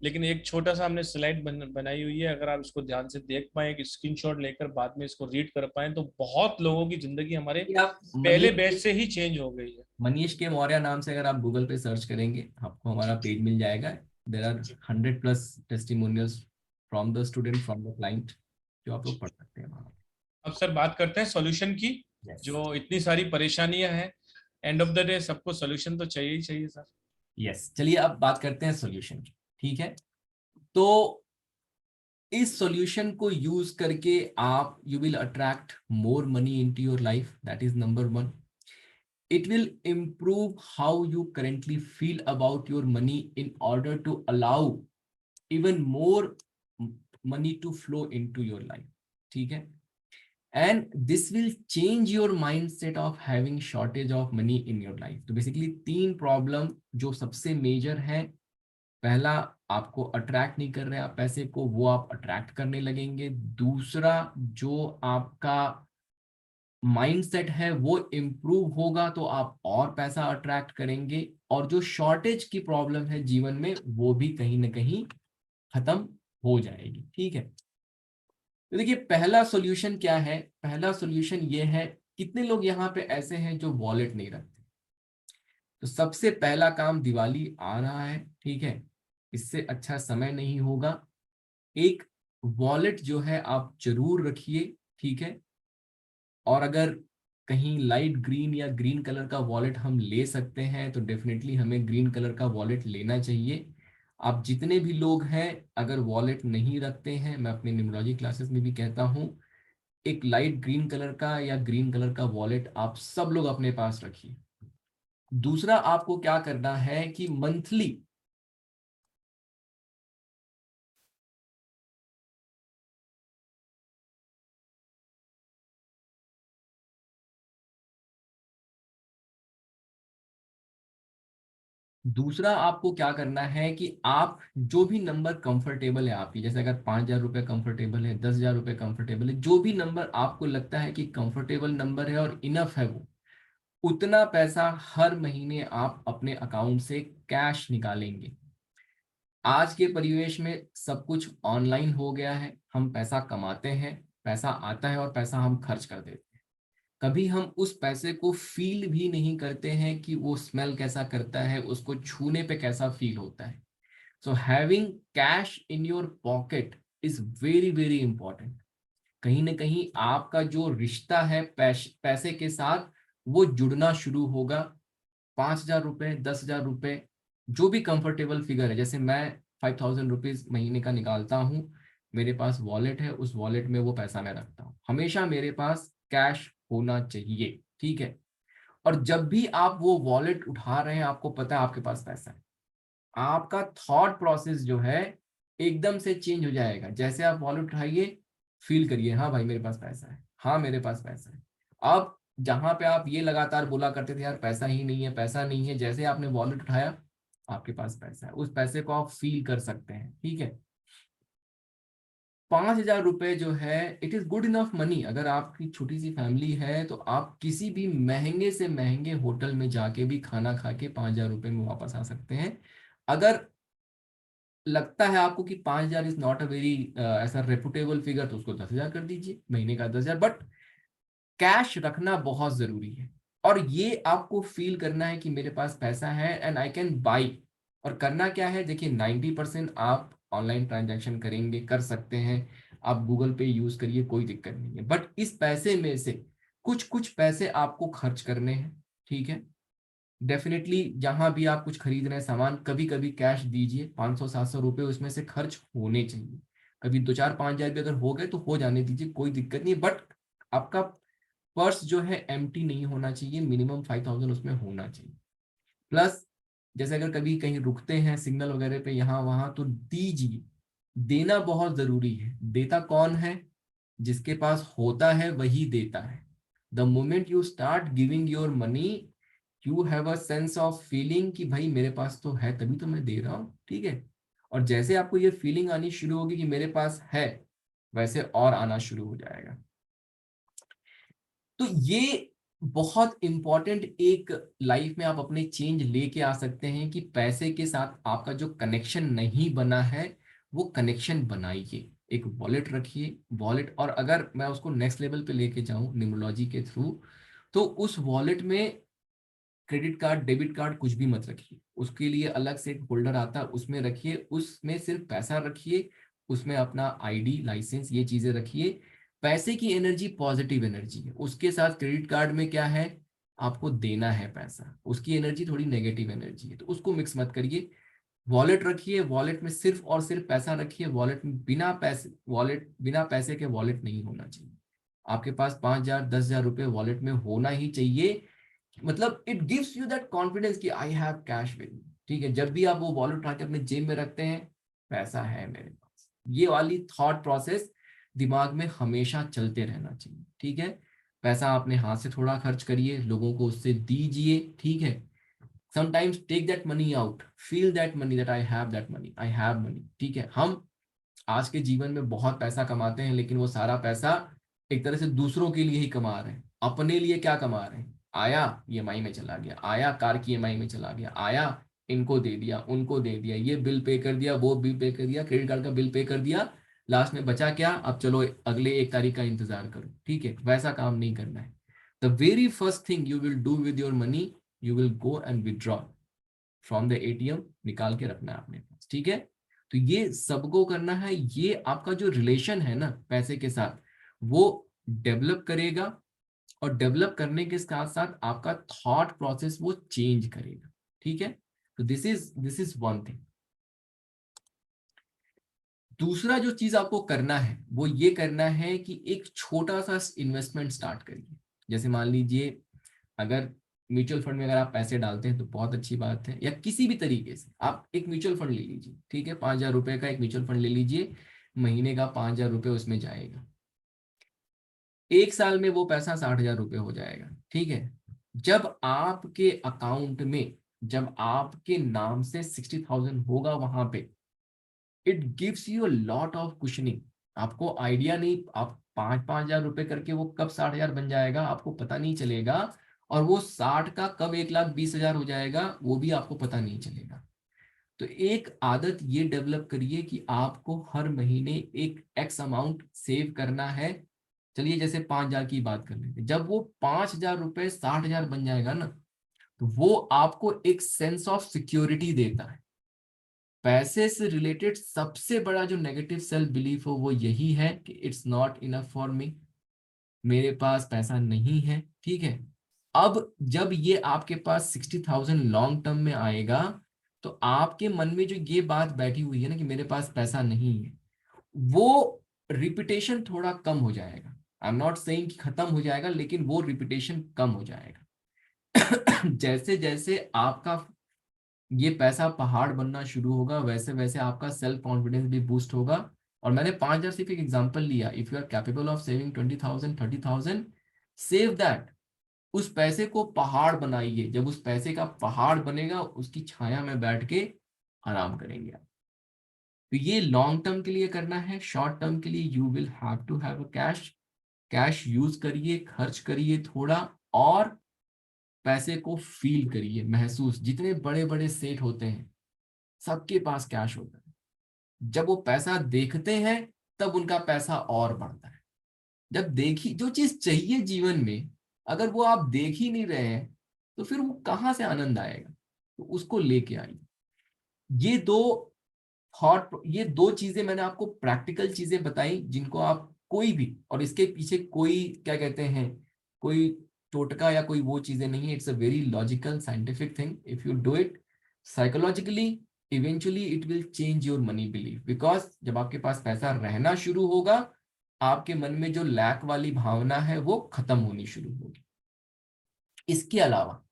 लेकिन एक छोटा सा हमने स्लाइड बनाई हुई है। अगर आप इसको ध्यान से देख पाए, एक स्क्रीनशॉट लेकर बाद में इसको रीड कर पाए, तो बहुत लोगों की जिंदगी हमारे आप पहले बैच से ही चेंज हो गई है। मनीष के मौर्य नाम से अगर आप गूगल पे सर्च करेंगे आपको हमारा पेज मिल जाएगा। There are 100+ testimonials from the student, from the client, जो आप लोग पढ़ सकते हैं वहाँ। अब सर बात करते हैं सॉल्यूशन की। Yes. जो इतनी सारी परेशानियां हैं, एंड ऑफ द डे सबको सॉल्यूशन तो चाहिए ही चाहिए सर। यस, चलिए अब बात करते हैं सॉल्यूशन की, ठीक है। तो इस सॉल्यूशन को यूज करके आप you will attract more money into your life, that is number 1। It will improve how you currently feel about your money in order to allow even more money to flow into your life, ठीक है। And this will change your mindset of having shortage of money in your life। तो basically 3 problem जो सबसे major है, पहला आपको attract नहीं कर रहे आप पैसे को, वो आप अट्रैक्ट करने लगेंगे। दूसरा, जो आपका माइंडसेट है वो इम्प्रूव होगा तो आप और पैसा अट्रैक्ट करेंगे, और जो शॉर्टेज की प्रॉब्लम है जीवन में वो भी कहीं ना कहीं खत्म हो जाएगी, ठीक है। तो देखिए पहला सॉल्यूशन क्या है। पहला सॉल्यूशन ये है, कितने लोग यहाँ पे ऐसे हैं जो वॉलेट नहीं रखते। तो सबसे पहला काम, दिवाली आ रहा है, ठीक है, इससे अच्छा समय नहीं होगा, एक वॉलेट जो है आप जरूर रखिए, ठीक है। और अगर कहीं लाइट ग्रीन या ग्रीन कलर का वॉलेट हम ले सकते हैं तो डेफिनेटली हमें ग्रीन कलर का वॉलेट लेना चाहिए। आप जितने भी लोग हैं अगर वॉलेट नहीं रखते हैं, मैं अपनी न्यूमरोलॉजी क्लासेस में भी कहता हूँ, एक लाइट ग्रीन कलर का या ग्रीन कलर का वॉलेट आप सब लोग अपने पास रखिए। दूसरा, आपको क्या करना है कि मंथली दूसरा आपको क्या करना है कि आप जो भी नंबर कंफर्टेबल है आपकी, जैसे अगर 5,000 रुपये कंफर्टेबल है, 10,000 रुपये कंफर्टेबल है, जो भी नंबर आपको लगता है कि कंफर्टेबल नंबर है और इनफ है, वो उतना पैसा हर महीने आप अपने अकाउंट से कैश निकालेंगे। आज के परिवेश में सब कुछ ऑनलाइन हो गया है, हम पैसा कमाते हैं, पैसा आता है और पैसा हम खर्च कर देते हैं। कभी हम उस पैसे को फील भी नहीं करते हैं कि वो स्मेल कैसा करता है, उसको छूने पे कैसा फील होता है। So having cash in your pocket is very very important. कहीं ना कहीं आपका जो रिश्ता है पैसे के साथ वो जुड़ना शुरू होगा। 5,000 रुपये, 10,000 रुपये, जो भी कंफर्टेबल फिगर है, जैसे मैं 5,000 रुपीज महीने का निकालता हूँ, मेरे पास वॉलेट है, उस वॉलेट में वो पैसा मैं रखता हूँ। हमेशा मेरे पास कैश होना चाहिए, ठीक है। और जब भी आप वो वॉलेट उठा रहे हैं, आपको पता है आपके पास पैसा है, आपका थॉट प्रोसेस जो है एकदम से चेंज हो जाएगा। जैसे आप वॉलेट उठाइए, फील करिए हाँ भाई मेरे पास पैसा है, हाँ मेरे पास पैसा है। अब जहां पे आप ये लगातार बोला करते थे यार पैसा ही नहीं है, पैसा नहीं है, जैसे आपने वॉलेट उठाया आपके पास पैसा है, उस पैसे को आप फील कर सकते हैं, ठीक है। 5,000 रुपये जो है it is good enough money. अगर आपकी छोटी सी फैमिली है तो आप किसी भी महंगे से महंगे होटल में जाके भी खाना खा के 5,000 रुपये में वापस आ सकते हैं। अगर लगता है आपको कि 5,000 इज नॉट अ वेरी ऐसा रेपुटेबल फिगर, तो उसको 10,000 कर दीजिए, महीने का 10,000। बट कैश रखना बहुत जरूरी है, और ये आपको फील करना है कि मेरे पास पैसा है एंड आई कैन बाई। और करना क्या है, देखिए 90% आप ऑनलाइन ट्रांजैक्शन करेंगे, कर सकते हैं, आप गूगल पे यूज करिए, कोई दिक्कत नहीं है। बट इस पैसे में से कुछ कुछ पैसे आपको खर्च करने हैं, ठीक है। डेफिनेटली जहां भी आप कुछ खरीद रहे हैं सामान, कभी कभी कैश दीजिए, 500-700 रुपए उसमें से खर्च होने चाहिए। कभी 2-4-5 हजार भी अगर हो गए तो हो जाने दीजिए, कोई दिक्कत नहीं। बट आपका पर्स जो है एम्प्टी नहीं होना चाहिए, मिनिमम 5,000 उसमें होना चाहिए। प्लस जैसे अगर कभी कहीं रुकते हैं सिग्नल वगैरह पे यहाँ वहां, तो दीजिए। देना बहुत जरूरी है। देता कौन है? जिसके पास होता है वही देता है। The moment you start giving your money, you have a sense of feeling कि भाई मेरे पास तो है तभी तो मैं दे रहा हूँ, ठीक है। और जैसे आपको ये फीलिंग आनी शुरू होगी कि मेरे पास है, वैसे और आना शुरू हो जाएगा। तो ये बहुत इंपॉर्टेंट एक लाइफ में आप अपने चेंज लेके आ सकते हैं कि पैसे के साथ आपका जो कनेक्शन नहीं बना है वो कनेक्शन बनाइए। एक वॉलेट रखिए, वॉलेट। और अगर मैं उसको नेक्स्ट लेवल पे लेके जाऊं न्यूमरोलॉजी के थ्रू, तो उस वॉलेट में क्रेडिट कार्ड, डेबिट कार्ड कुछ भी मत रखिए। उसके लिए अलग से एक होल्डर आता है, उसमें रखिए। उसमें सिर्फ पैसा रखिए, उसमें अपना आईडी, लाइसेंस, ये चीजें रखिए। पैसे की एनर्जी पॉजिटिव एनर्जी है। उसके साथ क्रेडिट कार्ड में क्या है, आपको देना है पैसा, उसकी एनर्जी थोड़ी नेगेटिव एनर्जी है, तो उसको मिक्स मत करिए। वॉलेट रखिए, वॉलेट में सिर्फ और सिर्फ पैसा रखिए। वॉलेट में बिना पैसे के वॉलेट नहीं होना चाहिए। आपके पास 5,000 10,000 रुपए वॉलेट में होना ही चाहिए। मतलब it gives you that confidence कि I have cash with me, ठीक है। जब भी आप वो वॉलेट उठा के अपने जेब में रखते हैं, पैसा है मेरे पास, ये वाली थॉट प्रोसेस दिमाग में हमेशा चलते रहना चाहिए, ठीक है। पैसा अपने हाथ से थोड़ा खर्च करिए, लोगों को उससे दीजिए, ठीक है। Sometimes take that money out, feel that money, that I have that money, I have money, ठीक है। हम आज के जीवन में बहुत पैसा कमाते हैं, लेकिन वो सारा पैसा एक तरह से दूसरों के लिए ही कमा रहे हैं। अपने लिए क्या कमा रहे हैं? आया ईएमआई में चला गया, आया कार की ईएमआई में चला गया, आया इनको दे दिया, उनको दे दिया, ये बिल पे कर दिया, वो बिल पे कर दिया, क्रेडिट कार्ड का बिल पे कर दिया, लास्ट में बचा क्या? अब चलो अगले 1 तारीख का इंतजार करो, ठीक है। वैसा काम नहीं करना है। The very first thing you will do with your money, you will go and withdraw from the ATM, निकाल के रखना है अपने पास, ठीक है। तो ये सबको करना है। ये आपका जो रिलेशन है ना पैसे के साथ, वो डेवलप करेगा, और डेवलप करने के साथ साथ आपका थॉट प्रोसेस वो चेंज करेगा, ठीक है। तो दिस इज वन थिंग। दूसरा जो चीज आपको करना है वो ये करना है कि एक छोटा सा इन्वेस्टमेंट स्टार्ट करिए। जैसे मान लीजिए, अगर म्यूचुअल फंड में अगर आप पैसे डालते हैं तो बहुत अच्छी बात है, या किसी भी तरीके से आप एक म्यूचुअल फंड ले लीजिए, ठीक है। 5,000 रुपए का एक म्यूचुअल फंड ले लीजिए, महीने का 5,000 रुपए उसमें जाएगा, 1 साल में वो पैसा 60,000 रुपए हो जाएगा, ठीक है। जब आपके अकाउंट में, जब आपके नाम से 60,000 होगा वहां पे, it gives you a lot of cushioning. आपको आइडिया नहीं, आप 5,000 रुपए करके वो कब 60,000 बन जाएगा आपको पता नहीं चलेगा, और वो 60 का कब 1,20,000 हो जाएगा वो भी आपको पता नहीं चलेगा। तो एक आदत ये डेवलप करिए कि आपको हर महीने एक एक्स अमाउंट सेव करना है। चलिए जैसे 5,000 की बात कर लेते हैं, जब वो 5,000 रुपए 60,000 बन जाएगा ना, तो वो आपको एक सेंस ऑफ सिक्योरिटी देता है। पैसे से रिलेटेड सबसे बड़ा जो नेगेटिव सेल्फ बिलीफ हो वो यही है कि it's not enough for me, मेरे पास पैसा नहीं है, ठीक है। अब जब ये आपके पास 60,000 लॉन्ग टर्म में आएगा, तो आपके मन में जो ये बात बैठी हुई है ना कि मेरे पास पैसा नहीं है, वो रिपीटेशन थोड़ा कम हो जाएगा। आई एम नॉट सेइंग कि खत्म हो जाएगा, लेकिन वो रिपीटेशन कम हो जाएगा। जैसे जैसे आपका ये पैसा पहाड़ बनना शुरू होगा, वैसे वैसे आपका सेल्फ कॉन्फिडेंस भी बूस्ट होगा। और मैंने 5,000 सिर्फ एक एग्जांपल लिया। If you are capable of saving 20,000 30,000, save that. उस पैसे को पहाड़ बनाइए। जब उस पैसे का पहाड़ बनेगा, उसकी छाया में बैठ के आराम करेंगे आप। तो ये लॉन्ग टर्म के लिए करना है। शॉर्ट टर्म के लिए you will have to have a cash. Cash use करिए, खर्च करिए थोड़ा, और पैसे को फील करिए, महसूस। जितने बड़े बड़े सेठ होते हैं सबके पास कैश होता है, जब वो पैसा देखते हैं तब उनका पैसा और बढ़ता है। जब देखी जो चीज चाहिए जीवन में, अगर वो आप देख ही नहीं रहे हैं तो फिर वो कहाँ से आनंद आएगा? तो उसको लेके आइए। ये दो ये दो चीजें मैंने आपको प्रैक्टिकल चीजें बताई जिनको आप कोई भी, और इसके पीछे कोई क्या कहते हैं, कोई टोटका या कोई वो चीजें नहीं है। It's a very logical scientific thing. If you do it psychologically, eventually it will change your money belief. Because जब आपके पास पैसा रहना शुरू होगा, आपके मन में जो लैक वाली भावना है वो खत्म होनी शुरू होगी। इसके अलावा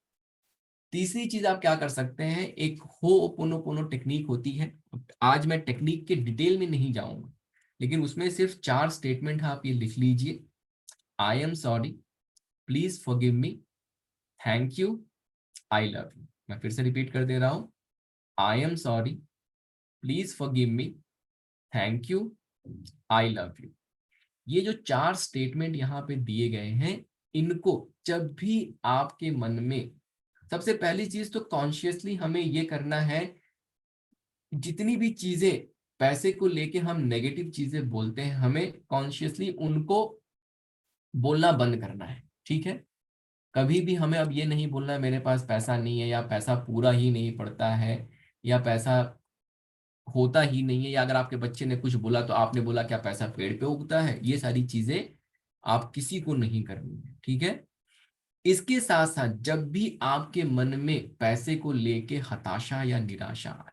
तीसरी चीज आप क्या कर सकते हैं, एक होपोनोपोनो टेक्निक होती है। आज मैं टेक्निक के डिटेल में नहीं जाऊंगा, लेकिन उसमें सिर्फ 4 स्टेटमेंट आप ये लिख लीजिए। आई am sorry, please forgive me, thank you, I love you. मैं फिर से रिपीट कर दे रहा हूं। आई am sorry, please forgive me, thank you, I love you. ये जो 4 स्टेटमेंट यहाँ पे दिए गए हैं, इनको जब भी आपके मन में, सबसे पहली चीज तो कॉन्शियसली हमें ये करना है, जितनी भी चीजें पैसे को लेके हम नेगेटिव चीजें बोलते हैं, हमें कॉन्शियसली उनको बोलना बंद करना है। ठीक है? कभी भी हमें अब ये नहीं बोलना है मेरे पास पैसा नहीं है, या पैसा पूरा ही नहीं पड़ता है, या पैसा होता ही नहीं है, या अगर आपके बच्चे ने कुछ बोला तो आपने बोला क्या पैसा पेड़ पे उगता है। ये सारी चीजें आप किसी को नहीं करनी है। ठीक है? इसके साथ साथ जब भी आपके मन में पैसे को लेके हताशा या निराशा आए,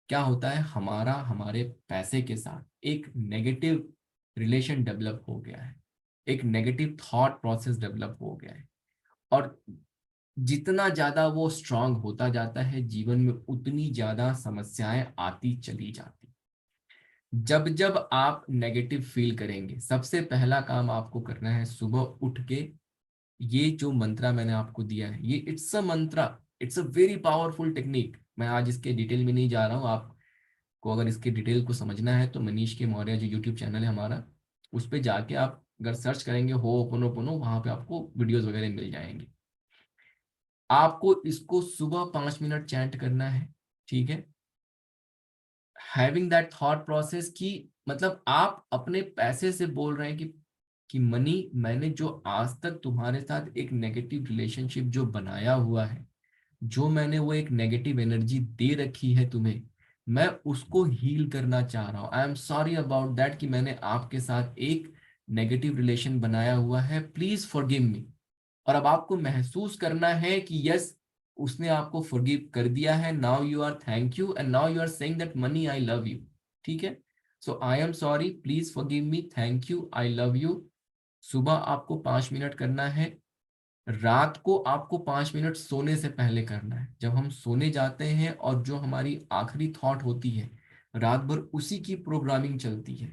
क्या होता है, हमारा हमारे पैसे के साथ एक नेगेटिव रिलेशन डेवलप हो गया है, एक नेगेटिव थॉट प्रोसेस डेवलप हो गया है। और जितना ज्यादा वो स्ट्रांग होता जाता है जीवन में, उतनी ज्यादा समस्याएं आती चली जाती। जब जब आप नेगेटिव फील करेंगे, सबसे पहला काम आपको करना है, सुबह उठ के ये जो मंत्रा मैंने आपको दिया है, ये it's a Mantra, it's a very powerful technique. मैं आज इसके डिटेल में नहीं जा रहा हूँ। आपको अगर इसके डिटेल को समझना है तो मनीष के मौर्य जो यूट्यूब चैनल है हमारा, उस पर जाके आप अगर सर्च करेंगे होपोनोपोनो, वहां पे आपको वीडियोस वगैरह मिल जाएंगे। आपको इसको सुबह 5 मिनट चैंट करना है। ठीक है? हैविंग दैट थॉट प्रोसेस की मतलब आप अपने पैसे से बोल रहे हैं कि मनी, मैंने जो आज तक तुम्हारे साथ एक नेगेटिव रिलेशनशिप जो बनाया हुआ है, जो मैंने वो एक नेगेटिव एनर्जी दे रखी है तुम्हें, मैं उसको हील करना चाह रहा हूँ। आई एम सॉरी अबाउट दैट कि मैंने आपके साथ एक नेगेटिव रिलेशन बनाया हुआ है, प्लीज फॉरगिव मी। और अब आपको महसूस करना है कि यस, उसने आपको फॉरगिव कर दिया है। Now you are thank you and now you are saying that money I love you. ठीक है? So I am sorry, please forgive me, thank you, I love you. सुबह आपको 5 मिनट करना है। रात को आपको 5 मिनट सोने से पहले करना है। जब हम सोने जाते हैं और जो हमारी आखिरी थॉट होती है, रात भर उसी की प्रोग्रामिंग चलती है।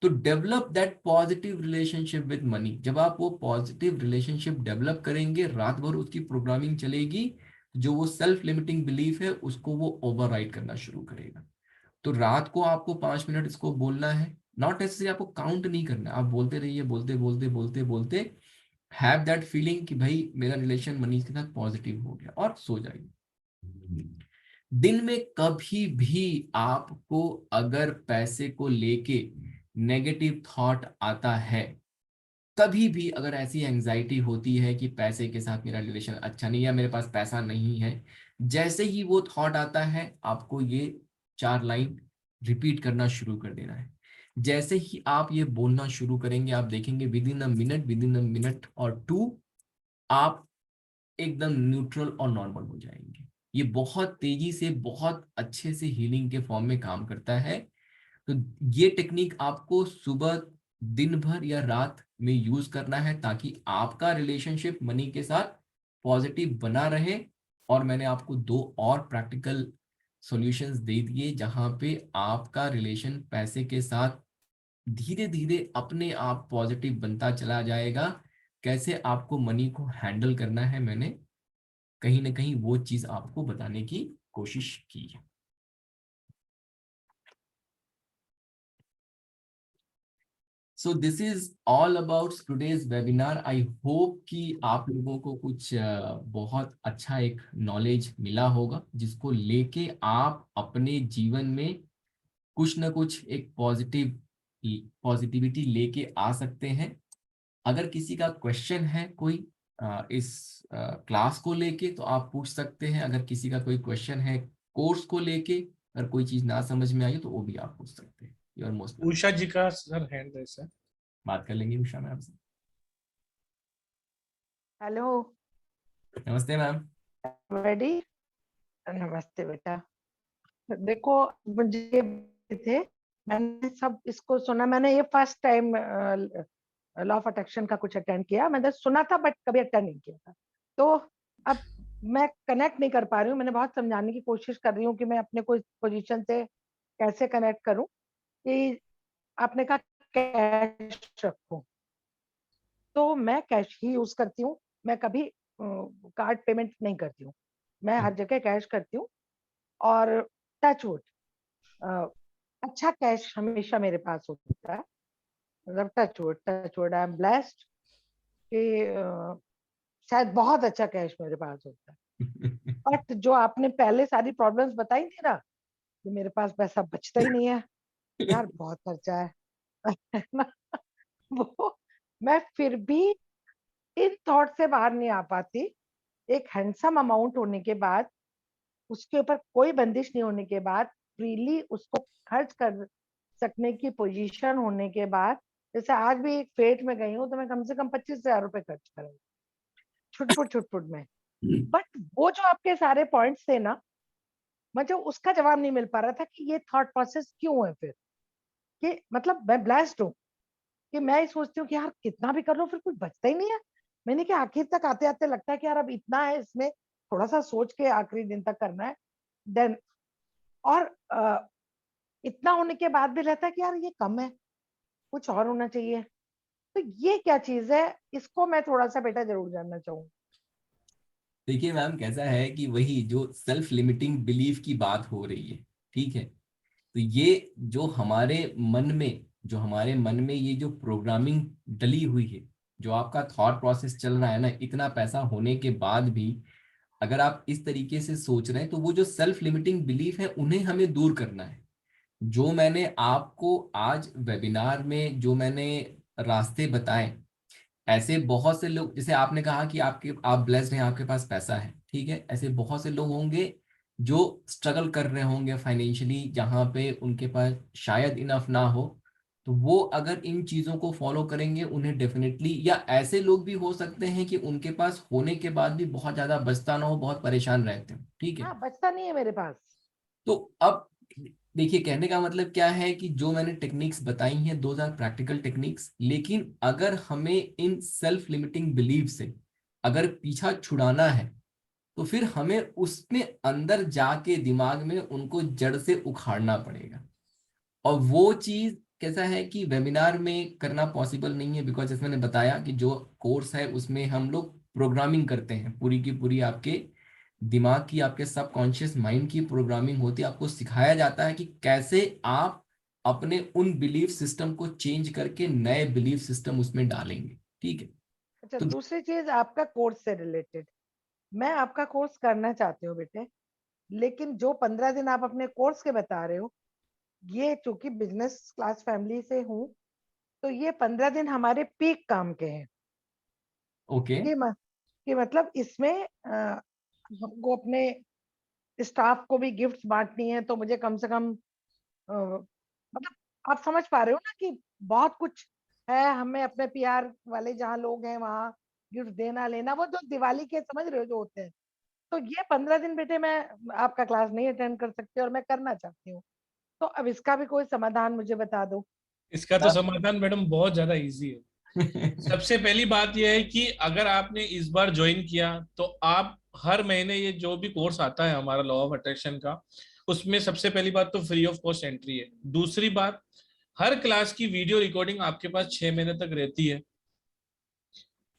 तो develop that positive relationship with money. जब आप वो पॉजिटिव रिलेशनशिप डेवलप करेंगे, रात भर उसकी प्रोग्रामिंग चलेगी, जो वो सेल्फ लिमिटिंग बिलीफ है उसको वो ओवरराइड करना शुरू करेगा। तो रात को आपको 5 मिनट इसको बोलना है। नॉट नेसेसरी आपको काउंट नहीं करना, आप बोलते रहिए, बोलते बोलते बोलते बोलते हैव दैट फीलिंग कि भाई मेरा रिलेशन मनीष के साथ पॉजिटिव हो गया, और सो जाइए। दिन में कभी भी आपको अगर पैसे को लेके नेगेटिव थॉट आता है, कभी भी अगर ऐसी एंजाइटी होती है कि पैसे के साथ मेरा रिलेशन अच्छा नहीं है, मेरे पास पैसा नहीं है, जैसे ही वो थॉट आता है, आपको ये 4 लाइन रिपीट करना शुरू कर देना है। जैसे ही आप ये बोलना शुरू करेंगे, आप देखेंगे विद इन अ मिनट और 2 आप एकदम न्यूट्रल और नॉर्मल हो जाएंगे। ये बहुत तेजी से, बहुत अच्छे से हीलिंग के फॉर्म में काम करता है। तो ये टेक्निक आपको सुबह, दिन भर या रात में यूज करना है, ताकि आपका रिलेशनशिप मनी के साथ पॉजिटिव बना रहे। और मैंने आपको 2 और प्रैक्टिकल सॉल्यूशंस दे दिए, जहां पे आपका रिलेशन पैसे के साथ धीरे धीरे अपने आप पॉजिटिव बनता चला जाएगा। कैसे आपको मनी को हैंडल करना है, मैंने कहीं ना कहीं वो चीज आपको बताने की कोशिश की है। So this is all about today's webinar. I hope कि आप लोगों को कुछ बहुत अच्छा एक नॉलेज मिला होगा, जिसको लेके आप अपने जीवन में कुछ ना कुछ एक पॉजिटिविटी लेके आ सकते हैं। अगर किसी का क्वेश्चन है कोई इस क्लास को लेके तो आप पूछ सकते हैं। अगर किसी का कोई क्वेश्चन है कोर्स को लेके, अगर कोई चीज ना समझ में आई तो वो भी आप पूछ सकते हैं। यू आर मोस्ट उषा जी का सर हैंड है सर। बात कर लेंगे उषा मैम से। हेलो। नमस्ते मैम। रेडी? नमस्ते बेटा। देखो मुझे थे, मैंने सब इसको सुना, मैंने ये first time law of attraction का कुछ अटेंड किया, मैंने सुना था बट कभी अटेंड नहीं किया था। तो अब मैं कनेक्ट नहीं कर पा रही हूँ, मैंने बहुत समझाने की कोशिश कर रही हूँ कि मैं अपने कोई पोजीशन से कैसे कनेक्ट करूँ। कि आपने कहा कैश रखो, तो मैं कैश ही यूज करती हूँ, मैं कभी कार्ड पेमेंट नहीं करती हूँ, मैं हर जगह कैश करती हूँ। और टच वुड अच्छा कैश हमेशा मेरे पास होता है, मतलब touch would I am blessed कि शायद बहुत अच्छा कैश मेरे पास होता है। बट जो आपने पहले सारी प्रॉब्लम्स बताई थी ना, कि मेरे पास पैसा बचता ही नहीं है, यार बहुत खर्चा है ना, वो मैं फिर भी इन थॉट से बाहर नहीं आ पाती। एक हैंडसम अमाउंट होने के बाद, उसके ऊपर कोई बंदिश नहीं होने के बाद, फ्रीली उसको खर्च कर सकने की पोजीशन होने के बाद, जैसे आज भी एक फेट में गई हूँ तो मैं कम से कम 25,000 रुपए खर्च करूंगी छुटपुट में। बट वो जो आपके सारे पॉइंट्स थे ना, मुझे उसका जवाब नहीं मिल पा रहा था कि ये थॉट प्रोसेस क्यों है फिर, कि मतलब मैं ब्लेस्ड हूँ कि मैं ये सोचती हूँ कि यार कितना भी कर लो फिर कुछ बचता ही नहीं है। मैंने कि आखिर तक आते आते लगता है कि यार अब इतना है, इसमें थोड़ा सा सोच के आखिरी दिन तक करना है। देन और इतना होने के बाद भी रहता है कि यार ये कम है, कुछ और होना चाहिए। तो ये क्या चीज है, इसको मैं थोड़ा सा बेटा जरूर जानना चाहूंगी। देखिए मैम, कैसा है कि वही जो सेल्फ लिमिटिंग बिलीफ की बात हो रही है, ठीक है, तो ये जो हमारे मन में ये जो प्रोग्रामिंग डली हुई है, जो आपका थॉट प्रोसेस चल रहा है ना, इतना पैसा होने के बाद भी अगर आप इस तरीके से सोच रहे हैं, तो वो जो सेल्फ लिमिटिंग बिलीफ है उन्हें हमें दूर करना है। जो मैंने आपको आज वेबिनार में जो मैंने रास्ते बताए, ऐसे बहुत से लोग, जैसे आपने कहा कि आप ब्लेस्ड हैं, आपके पास पैसा है, ठीक है, ऐसे बहुत से लोग होंगे जो स्ट्रगल कर रहे होंगे फाइनेंशियली, जहाँ पे उनके पास शायद इनफ ना हो। तो वो अगर इन चीजों को फॉलो करेंगे, उन्हें डेफिनेटली, या ऐसे लोग भी हो सकते हैं कि उनके पास होने के बाद भी बहुत ज्यादा बचता ना हो, बहुत परेशान रहते हो, ठीक है। हाँ, बचता नहीं है मेरे पास। तो अब देखिए, कहने का मतलब क्या है कि जो मैंने टेक्निक्स बताई हैं, 2 प्रैक्टिकल टेक्निक्स, लेकिन अगर हमें इन सेल्फ लिमिटिंग बिलीव से अगर पीछा छुड़ाना है, तो फिर हमें उसमें अंदर जाके दिमाग में उनको जड़ से उखाड़ना पड़ेगा। और वो चीज कैसा है कि वेबिनार में करना पॉसिबल नहीं है, बिकॉज जैसे मैंने बताया कि जो कोर्स है उसमें हम लोग प्रोग्रामिंग करते हैं, पूरी की पूरी आपके दिमाग की, आपके सबकॉन्शियस माइंड की प्रोग्रामिंग होती है। आपको सिखाया जाता है कि कैसे आप अपने उन बिलीफ सिस्टम को चेंज करके नए बिलीफ सिस्टम उसमें डालेंगे, ठीक है। अच्छा, तो दूसरी चीज आपका कोर्स से रिलेटेड, मैं आपका कोर्स करना चाहती हूँ बेटे, लेकिन जो 15 दिन आप अपने कोर्स के बता रहे हो, ये चूंकि बिजनेस क्लास फैमिली से हूँ, तो ये 15 दिन हमारे पीक काम के हैं। ओके। कि, म, कि मतलब इसमें हमको अपने स्टाफ को भी गिफ्ट्स बांटनी है, तो मुझे कम से कम मतलब आप समझ पा रहे हो ना कि बहुत कुछ है हमें अपने पीआर वाले जहाँ लोग हैं वहाँ गिफ्ट देना लेना, वो जो दिवाली के समझ रहे हो जो होते हैं। तो ये 15 दिन बेटे मैं आपका क्लास नहीं अटेंड कर सकती और मैं करना चाहती हूँ, तो अब इसका भी कोई समाधान मुझे बता दो। इसका तो समाधान मैडम बहुत ज्यादा इजी है। सबसे पहली बात यह है कि अगर आपने इस बार ज्वाइन किया तो आप हर महीने ये जो भी कोर्स आता है हमारा लॉ ऑफ अट्रैक्शन का, उसमें सबसे पहली बात तो फ्री ऑफ कॉस्ट एंट्री है। दूसरी बात, हर क्लास की वीडियो रिकॉर्डिंग आपके पास 6 महीने तक रहती है।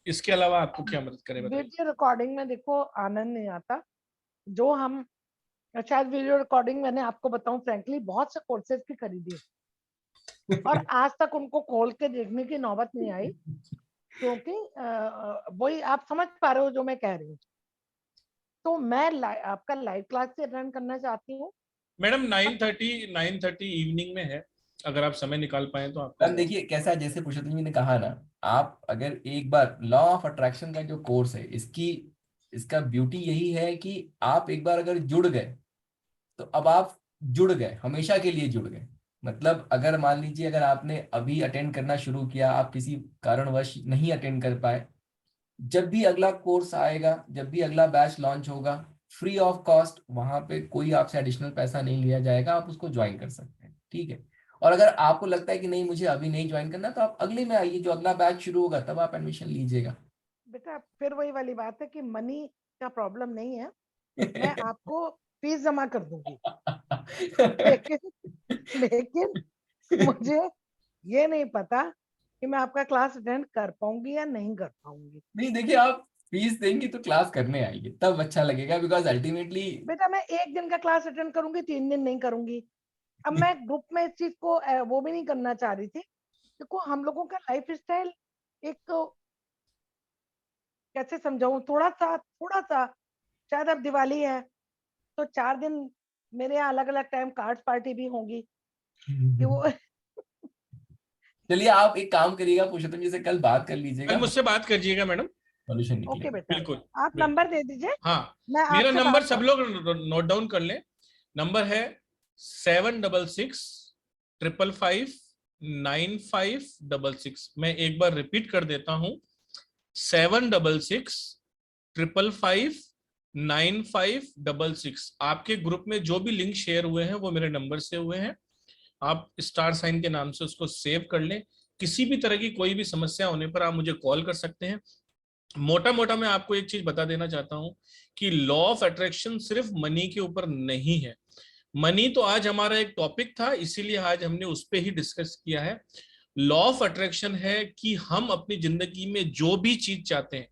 इसके अलावा आपको क्या मदद करे बताइए। वीडियो रिकॉर्डिंग में देखो आनंद नहीं आता, जो हम शायद वीडियो रिकॉर्डिंग, मैंने आपको बताऊं फ्रैंकली बहुत से कोर्सेज की खरीदी और आज तक उनको खोल के देखने की नौबत नहीं आई, क्योंकि वही आप समझ पा रहे हो जो मैं कह रही हूँ। तो मैं आपका लाइव क्लास से अटेंड करना चाहती हूँ, मैडम 9:30 इवनिंग में है, अगर आप समय निकाल पाए तो आपको। मैम देखिए कैसा है, जैसे पुरुषोत्तम जी ने कहा ना, आप अगर एक बार लॉ ऑफ अट्रैक्शन का जो कोर्स है, इसका ब्यूटी यही है कि आप एक बार अगर जुड़ गए तो अब आप जुड़ गए, हमेशा के लिए जुड़ गए। मतलब अगर मान लीजिए अगर आपने अभी अटेंड करना शुरू किया, आप किसी कारणवश नहीं अटेंड कर पाए, जब भी अगला कोर्स आएगा, जब भी अगला बैच लॉन्च होगा, फ्री ऑफ कॉस्ट, वहां पे कोई आपसे एडिशनल पैसा नहीं लिया जाएगा, आप उसको ज्वाइन कर सकते हैं, ठीक है। और अगर आपको लगता है कि नहीं मुझे अभी नहीं ज्वाइन करना, तो आप अगले में आइए, जो अगला बैच शुरू होगा तब आप एडमिशन लीजिएगा। बेटा फिर वही वाली बात है कि मनी का प्रॉब्लम नहीं है, मैं आपको फीस जमा कर दूंगी, लेकिन मुझे ये नहीं पता कि मैं आपका क्लास अटेंड कर पाऊंगी या नहीं कर पाऊंगी। नहीं देखिए, आप फीस देंगी तो क्लास करने आएंगे तब अच्छा लगेगा, बिकॉज अल्टीमेटली बेटा मैं एक दिन का क्लास अटेंड करूंगी, 3 दिन नहीं करूंगी। अब मैं ग्रुप में इस चीज को वो भी नहीं करना चाह रही थी। देखो हम लोगों का लाइफ स्टाइल एक कैसे समझाऊं, थोड़ा सा शायद अब दिवाली है तो 4 दिन मेरे यहाँ अलग अलग टाइम कार्ड पार्टी भी होंगी कि वो चलिए आप एक काम करिएगा, पुरुषोत्तम जी से कल बात कर कल लीजिएगा, मुझसे बात करिएगा मैडम। सॉल्यूशन ओके निकलेगा। बेटा, बिल्कुल आप बिल्कुल। नंबर दे दीजिए, हाँ, मैं मेरा आपसे नंबर बात सब लोग नोट डाउन कर लें। नंबर है 766-555-9566। मैं एक बार रिपीट कर देता हूं, 766-555-9566। आपके ग्रुप में जो भी लिंक शेयर हुए हैं वो मेरे नंबर से हुए हैं, आप स्टार साइन के नाम से उसको सेव कर लें। किसी भी तरह की कोई भी समस्या होने पर आप मुझे कॉल कर सकते हैं। मोटा मोटा मैं आपको एक चीज बता देना चाहता हूं कि लॉ ऑफ अट्रैक्शन सिर्फ मनी के ऊपर नहीं है। मनी तो आज हमारा एक टॉपिक था, इसीलिए आज हमने उस पर ही डिस्कस किया है। लॉ ऑफ अट्रैक्शन है कि हम अपनी जिंदगी में जो भी चीज चाहते हैं,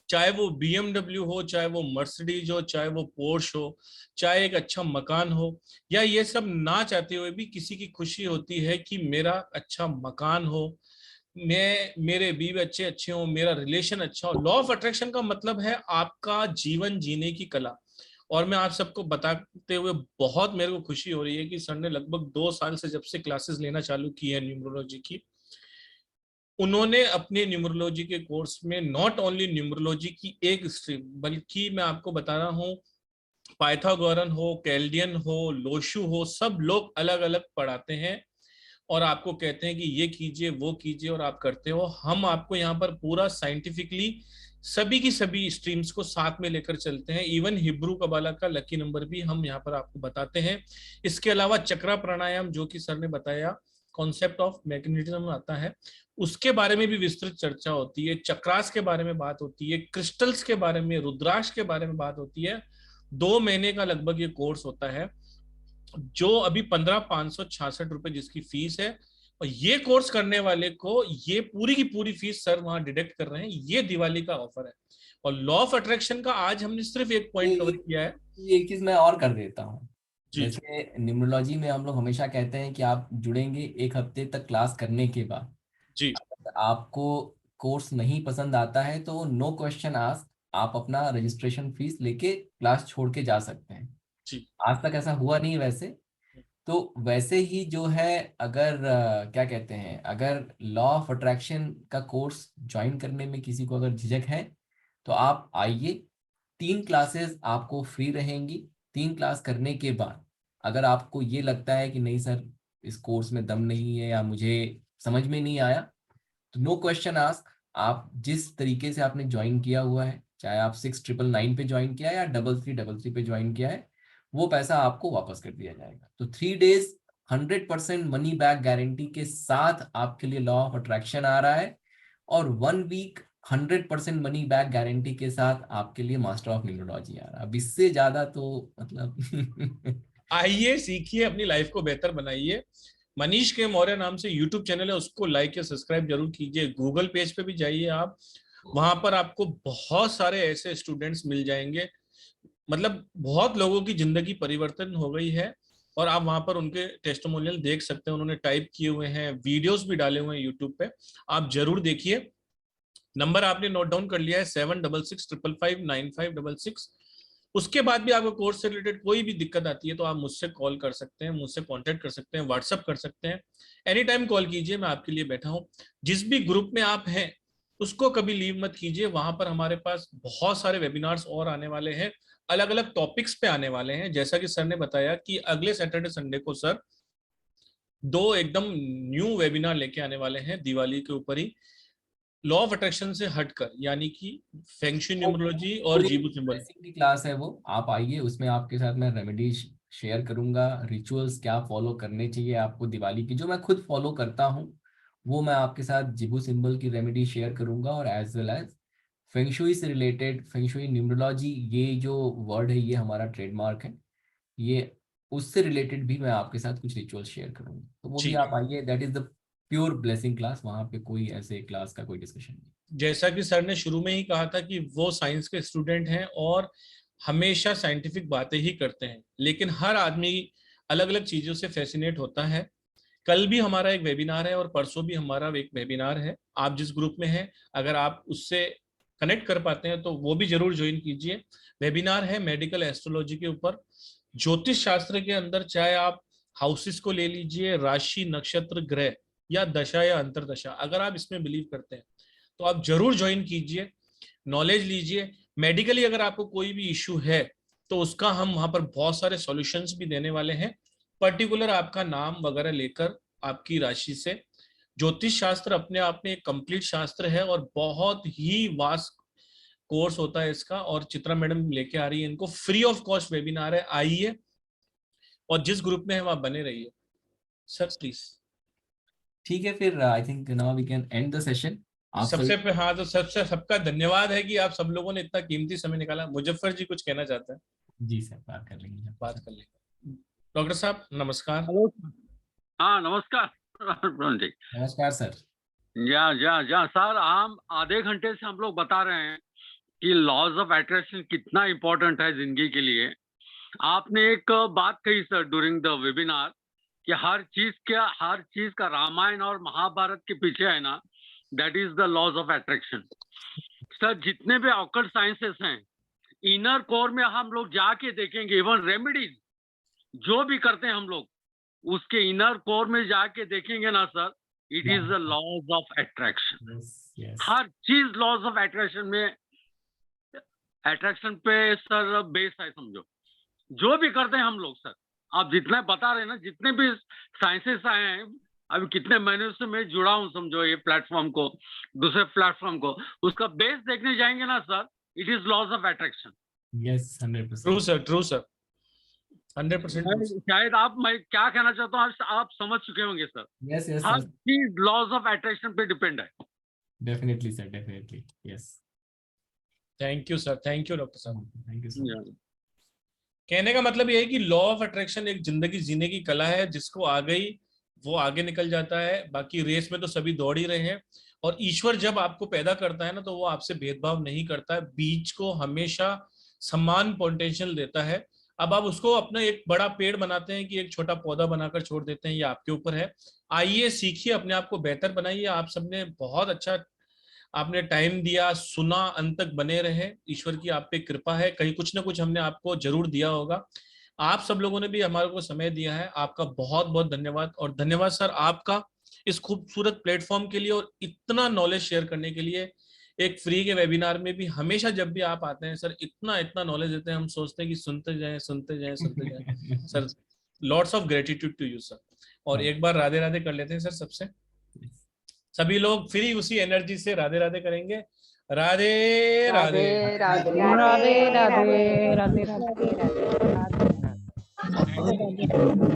चाहे वो BMW हो, चाहे वो मर्सिडीज हो, चाहे वो पोर्श हो, चाहे एक अच्छा मकान हो, या ये सब ना चाहते हुए भी किसी की खुशी होती है कि मेरा अच्छा मकान हो, मेरे बीवी अच्छे अच्छे हो, मेरा रिलेशन अच्छा हो। लॉ ऑफ अट्रैक्शन का मतलब है आपका जीवन जीने की कला। और मैं आप सबको बताते हुए बहुत मेरे को खुशी हो रही है कि सर ने लगभग 2 साल से जब से क्लासेस लेना चालू की है न्यूमरोलॉजी की, उन्होंने अपने न्यूमरोलॉजी के कोर्स में नॉट ओनली न्यूमरोलॉजी की एक स्ट्रीम, बल्कि मैं आपको बता रहा हूँ पाइथागोरन हो, कैल्डियन हो, लोशु हो, सब लोग अलग अलग पढ़ाते हैं और आपको कहते हैं कि ये कीजिए वो कीजिए और आप करते हो। हम आपको यहाँ पर पूरा साइंटिफिकली सभी की सभी स्ट्रीम्स को साथ में लेकर चलते हैं। इवन हिब्रू कबाला का लकी नंबर भी हम यहाँ पर आपको बताते हैं। इसके अलावा चक्रा प्राणायाम जो कि सर ने बताया, कॉन्सेप्ट ऑफ मैग्नेटिज्म आता है, उसके बारे में भी विस्तृत चर्चा होती है। चक्रास के बारे में बात होती है, क्रिस्टल्स के बारे में, रुद्राक्ष के बारे में बात होती है। 2 महीने का लगभग ये कोर्स होता है, जो अभी 15,566 रुपए जिसकी फीस है। और ये कोर्स करने वाले को ये पूरी की पूरी फीस सर वहां डिडक्ट कर रहे हैं। ये दिवाली का ऑफर है। और लॉ ऑफ अट्रैक्शन का आज हमने सिर्फ एक पॉइंट कवर किया है। एक चीज मैं और कर देता हूँ, जी जैसे न्यूमरोलॉजी में हम लोग हमेशा कहते हैं कि आप जुड़ेंगे 1 हफ्ते तक क्लास करने के बाद, जी आपको कोर्स नहीं पसंद आता है तो नो क्वेश्चन आस्क, आप अपना रजिस्ट्रेशन फीस लेके क्लास छोड़ के जा सकते हैं। जी आज तक ऐसा हुआ नहीं वैसे। तो वैसे ही जो है, अगर क्या कहते हैं, अगर लॉ ऑफ अट्रैक्शन का कोर्स ज्वाइन करने में किसी को अगर झिझक है तो आप आइए, 3 क्लासेस आपको फ्री रहेंगी। 3 क्लास करने के बाद अगर आपको ये लगता है कि नहीं सर इस कोर्स में दम नहीं है या मुझे समझ में नहीं आया, तो नो क्वेश्चन आस्क, आप जिस तरीके से आपने ज्वाइन किया हुआ है, चाहे आप 6,999 पे ज्वाइन किया है या 3,333 पे ज्वाइन किया है, वो पैसा आपको वापस कर दिया जाएगा। तो 3 डेज 100% मनी बैक गारंटी के साथ आपके लिए लॉ ऑफ अट्रैक्शन आ रहा है, और 1 वीक 100% मनी बैक गारंटी के साथ आपके लिए मास्टर ऑफ न्यूमरोलॉजी आ रहा है। अब इससे ज्यादा तो मतलब आइए सीखिए, अपनी लाइफ को बेहतर बनाइए। मनीष के मौर्य नाम से यूट्यूब चैनल है, उसको लाइक या सब्सक्राइब जरूर कीजिए। गूगल पेज पे भी जाइए आप, वहां पर आपको बहुत सारे ऐसे स्टूडेंट्स मिल जाएंगे, मतलब बहुत लोगों की जिंदगी परिवर्तन हो गई है। और आप वहां पर उनके टेस्टिमोनियल देख सकते हैं, उन्होंने टाइप किए हुए हैं, वीडियोस भी डाले हुए हैं यूट्यूब पे, आप जरूर देखिए। नंबर आपने नोट डाउन कर लिया है 766-555-9566। उसके बाद भी आपको कोर्स से रिलेटेड कोई भी दिक्कत आती है तो आप मुझसे कॉल कर सकते हैं, मुझसे कांटेक्ट कर सकते हैं, व्हाट्सएप कर सकते हैं, एनी टाइम कॉल कीजिए, मैं आपके लिए बैठा हूं। जिस भी ग्रुप में आप हैं उसको कभी लीव मत कीजिए, वहां पर हमारे पास बहुत सारे वेबिनार्स और आने वाले हैं, अलग अलग टॉपिक्स पे आने वाले हैं। जैसा कि सर ने बताया कि अगले सैटरडे संडे को सर 2 एकदम न्यू वेबिनार लेके आने वाले हैं दिवाली के ऊपर ही, लॉ ऑफ अट्रैक्शन से हटकर, यानी कि फेंग शुई न्यूमरोलॉजी और जीबू सिंबल। ब्लेसिंग की क्लास है वो, आप आइए, उसमें आपके साथ मैं रेमेडीज शेयर करूंगा, रिचुअल्स क्या फॉलो करने चाहिए आपको दिवाली की, जो मैं खुद फॉलो करता हूँ वो मैं आपके साथ जिबू सिंबल की रेमेडी शेयर करूंगा, और as well as feng shui से रिलेटेड, फेंग शुई न्यूमरोलॉजी ये जो वर्ड है ये हमारा ट्रेडमार्क है, ये उससे रिलेटेड भी मैं आपके साथ कुछ रिचुअल शेयर करूंगा, तो वो भी ठीक आप है। आइए। That is the pure blessing class, वहां पे कोई ऐसे क्लास का कोई डिस्कशन नहीं। जैसा कि सर ने शुरू में ही कहा था कि वो साइंस के स्टूडेंट हैं और हमेशा साइंटिफिक बातें ही करते हैं, लेकिन हर आदमी अलग अलग चीजों से फैसिनेट होता है। कल भी हमारा एक वेबिनार है और परसों भी हमारा एक वेबिनार है। आप जिस ग्रुप में हैं अगर आप उससे कनेक्ट कर पाते हैं तो वो भी जरूर ज्वाइन कीजिए। वेबिनार है मेडिकल एस्ट्रोलॉजी के ऊपर, ज्योतिष शास्त्र के अंदर, चाहे आप हाउसेस को ले लीजिए, राशि, नक्षत्र, ग्रह या दशा या अंतरदशा, अगर आप इसमें बिलीव करते हैं तो आप जरूर ज्वाइन कीजिए, नॉलेज लीजिए। मेडिकली अगर आपको कोई भी इश्यू है तो उसका हम वहां पर बहुत सारे सॉल्यूशंस भी देने वाले हैं, पर्टिकुलर आपका नाम वगैरह लेकर आपकी राशि से। ज्योतिष शास्त्र अपने आप में एक कंप्लीट शास्त्र है और बहुत ही वास्ट कोर्स होता है इसका, और चित्रा मैडम लेके आ रही है इनको, फ्री ऑफ कॉस्ट वेबिनार है, आइए और जिस ग्रुप में है वहां बने रहिए। Sir please. ठीक है, फिर I think now we can end the session. आप सबसे पे हाँ, तो सबसे सबका धन्यवाद है कि आप सब लोगों ने इतना कीमती समय निकाला। मुजफ्फर जी कुछ कहना चाहते हैं? जी सर, बात कर लेंगे, बात कर लेंगे। डॉक्टर साहब नमस्कार। हेलो। हाँ नमस्कार जी। नमस्कार सर। या सर, हम आधे घंटे से हम लोग बता रहे हैं कि लॉज ऑफ अट्रैक्शन कितना इम्पोर्टेंट है जिंदगी के लिए। आपने एक बात कही सर ड्यूरिंग द वेबिनार कि हर चीज का रामायण और महाभारत के पीछे है ना, that is the laws of attraction. Sir जितने भी ऑकल्ट साइंसेस हैं, इनर कोर में हम लोग जाके देखेंगे, इवन रेमेडीज जो भी करते हैं हम लोग, उसके इनर कोर में जाके देखेंगे ना sir, it is the laws of attraction. हर चीज लॉज ऑफ अट्रैक्शन में, अट्रैक्शन पे सर बेस है समझो। जो भी करते हैं हम लोग सर, आप जितना बता रहे हैं ना, जितने भी साइंसेस आए हैं, अभी कितने महीने से मैं जुड़ा हूँ समझो ये प्लेटफॉर्म को, दूसरे प्लेटफॉर्म को, उसका बेस देखने जाएंगे ना sir, it is lots of attraction. Yes 100%। True sir, true sir, 100%। शायद मैं क्या कहना चाहता हूँ आप समझ चुके होंगे सर। यस यस हर चीज लॉज ऑफ अट्रैक्शन पे डिपेंड है। Definitely sir, definitely. Yes, thank you sir, thank you doctor साहब। Thank you sir. कहने का मतलब ये है कि लॉ ऑफ अट्रैक्शन एक जिंदगी जीने की कला है, जिसको आ गई वो आगे निकल जाता है। बाकी रेस में तो सभी दौड़ ही रहे हैं, और ईश्वर जब आपको पैदा करता है ना तो वो आपसे भेदभाव नहीं करता है, बीच को हमेशा समान पोटेंशियल देता है। अब आप उसको अपना एक बड़ा पेड़ बनाते हैं कि एक छोटा पौधा बनाकर छोड़ देते हैं, ये आपके ऊपर है। आइए सीखिए, अपने आप को बेहतर बनाइए। आप सबने बहुत अच्छा आपने टाइम दिया, सुना, अंत तक बने रहे। ईश्वर की आप पे कृपा है, कहीं कुछ ना कुछ हमने आपको जरूर दिया होगा। आप सब लोगों ने भी हमारे को समय दिया है, आपका बहुत बहुत धन्यवाद। और धन्यवाद सर आपका इस खूबसूरत प्लेटफॉर्म के लिए और इतना नॉलेज शेयर करने के लिए। एक फ्री के वेबिनार में भी हमेशा जब भी आप आते हैं सर, इतना इतना नॉलेज देते हैं, हम सोचते हैं कि सुनते जाएं सुनते जाएं सुनते जाएं। Sir lots of gratitude to you sir. और एक बार राधे राधे कर लेते हैं सर सबसे, सभी लोग फ्री उसी एनर्जी से राधे राधे करेंगे। राधे राधे राधे राधे राधे राधे राधे राधे राधे।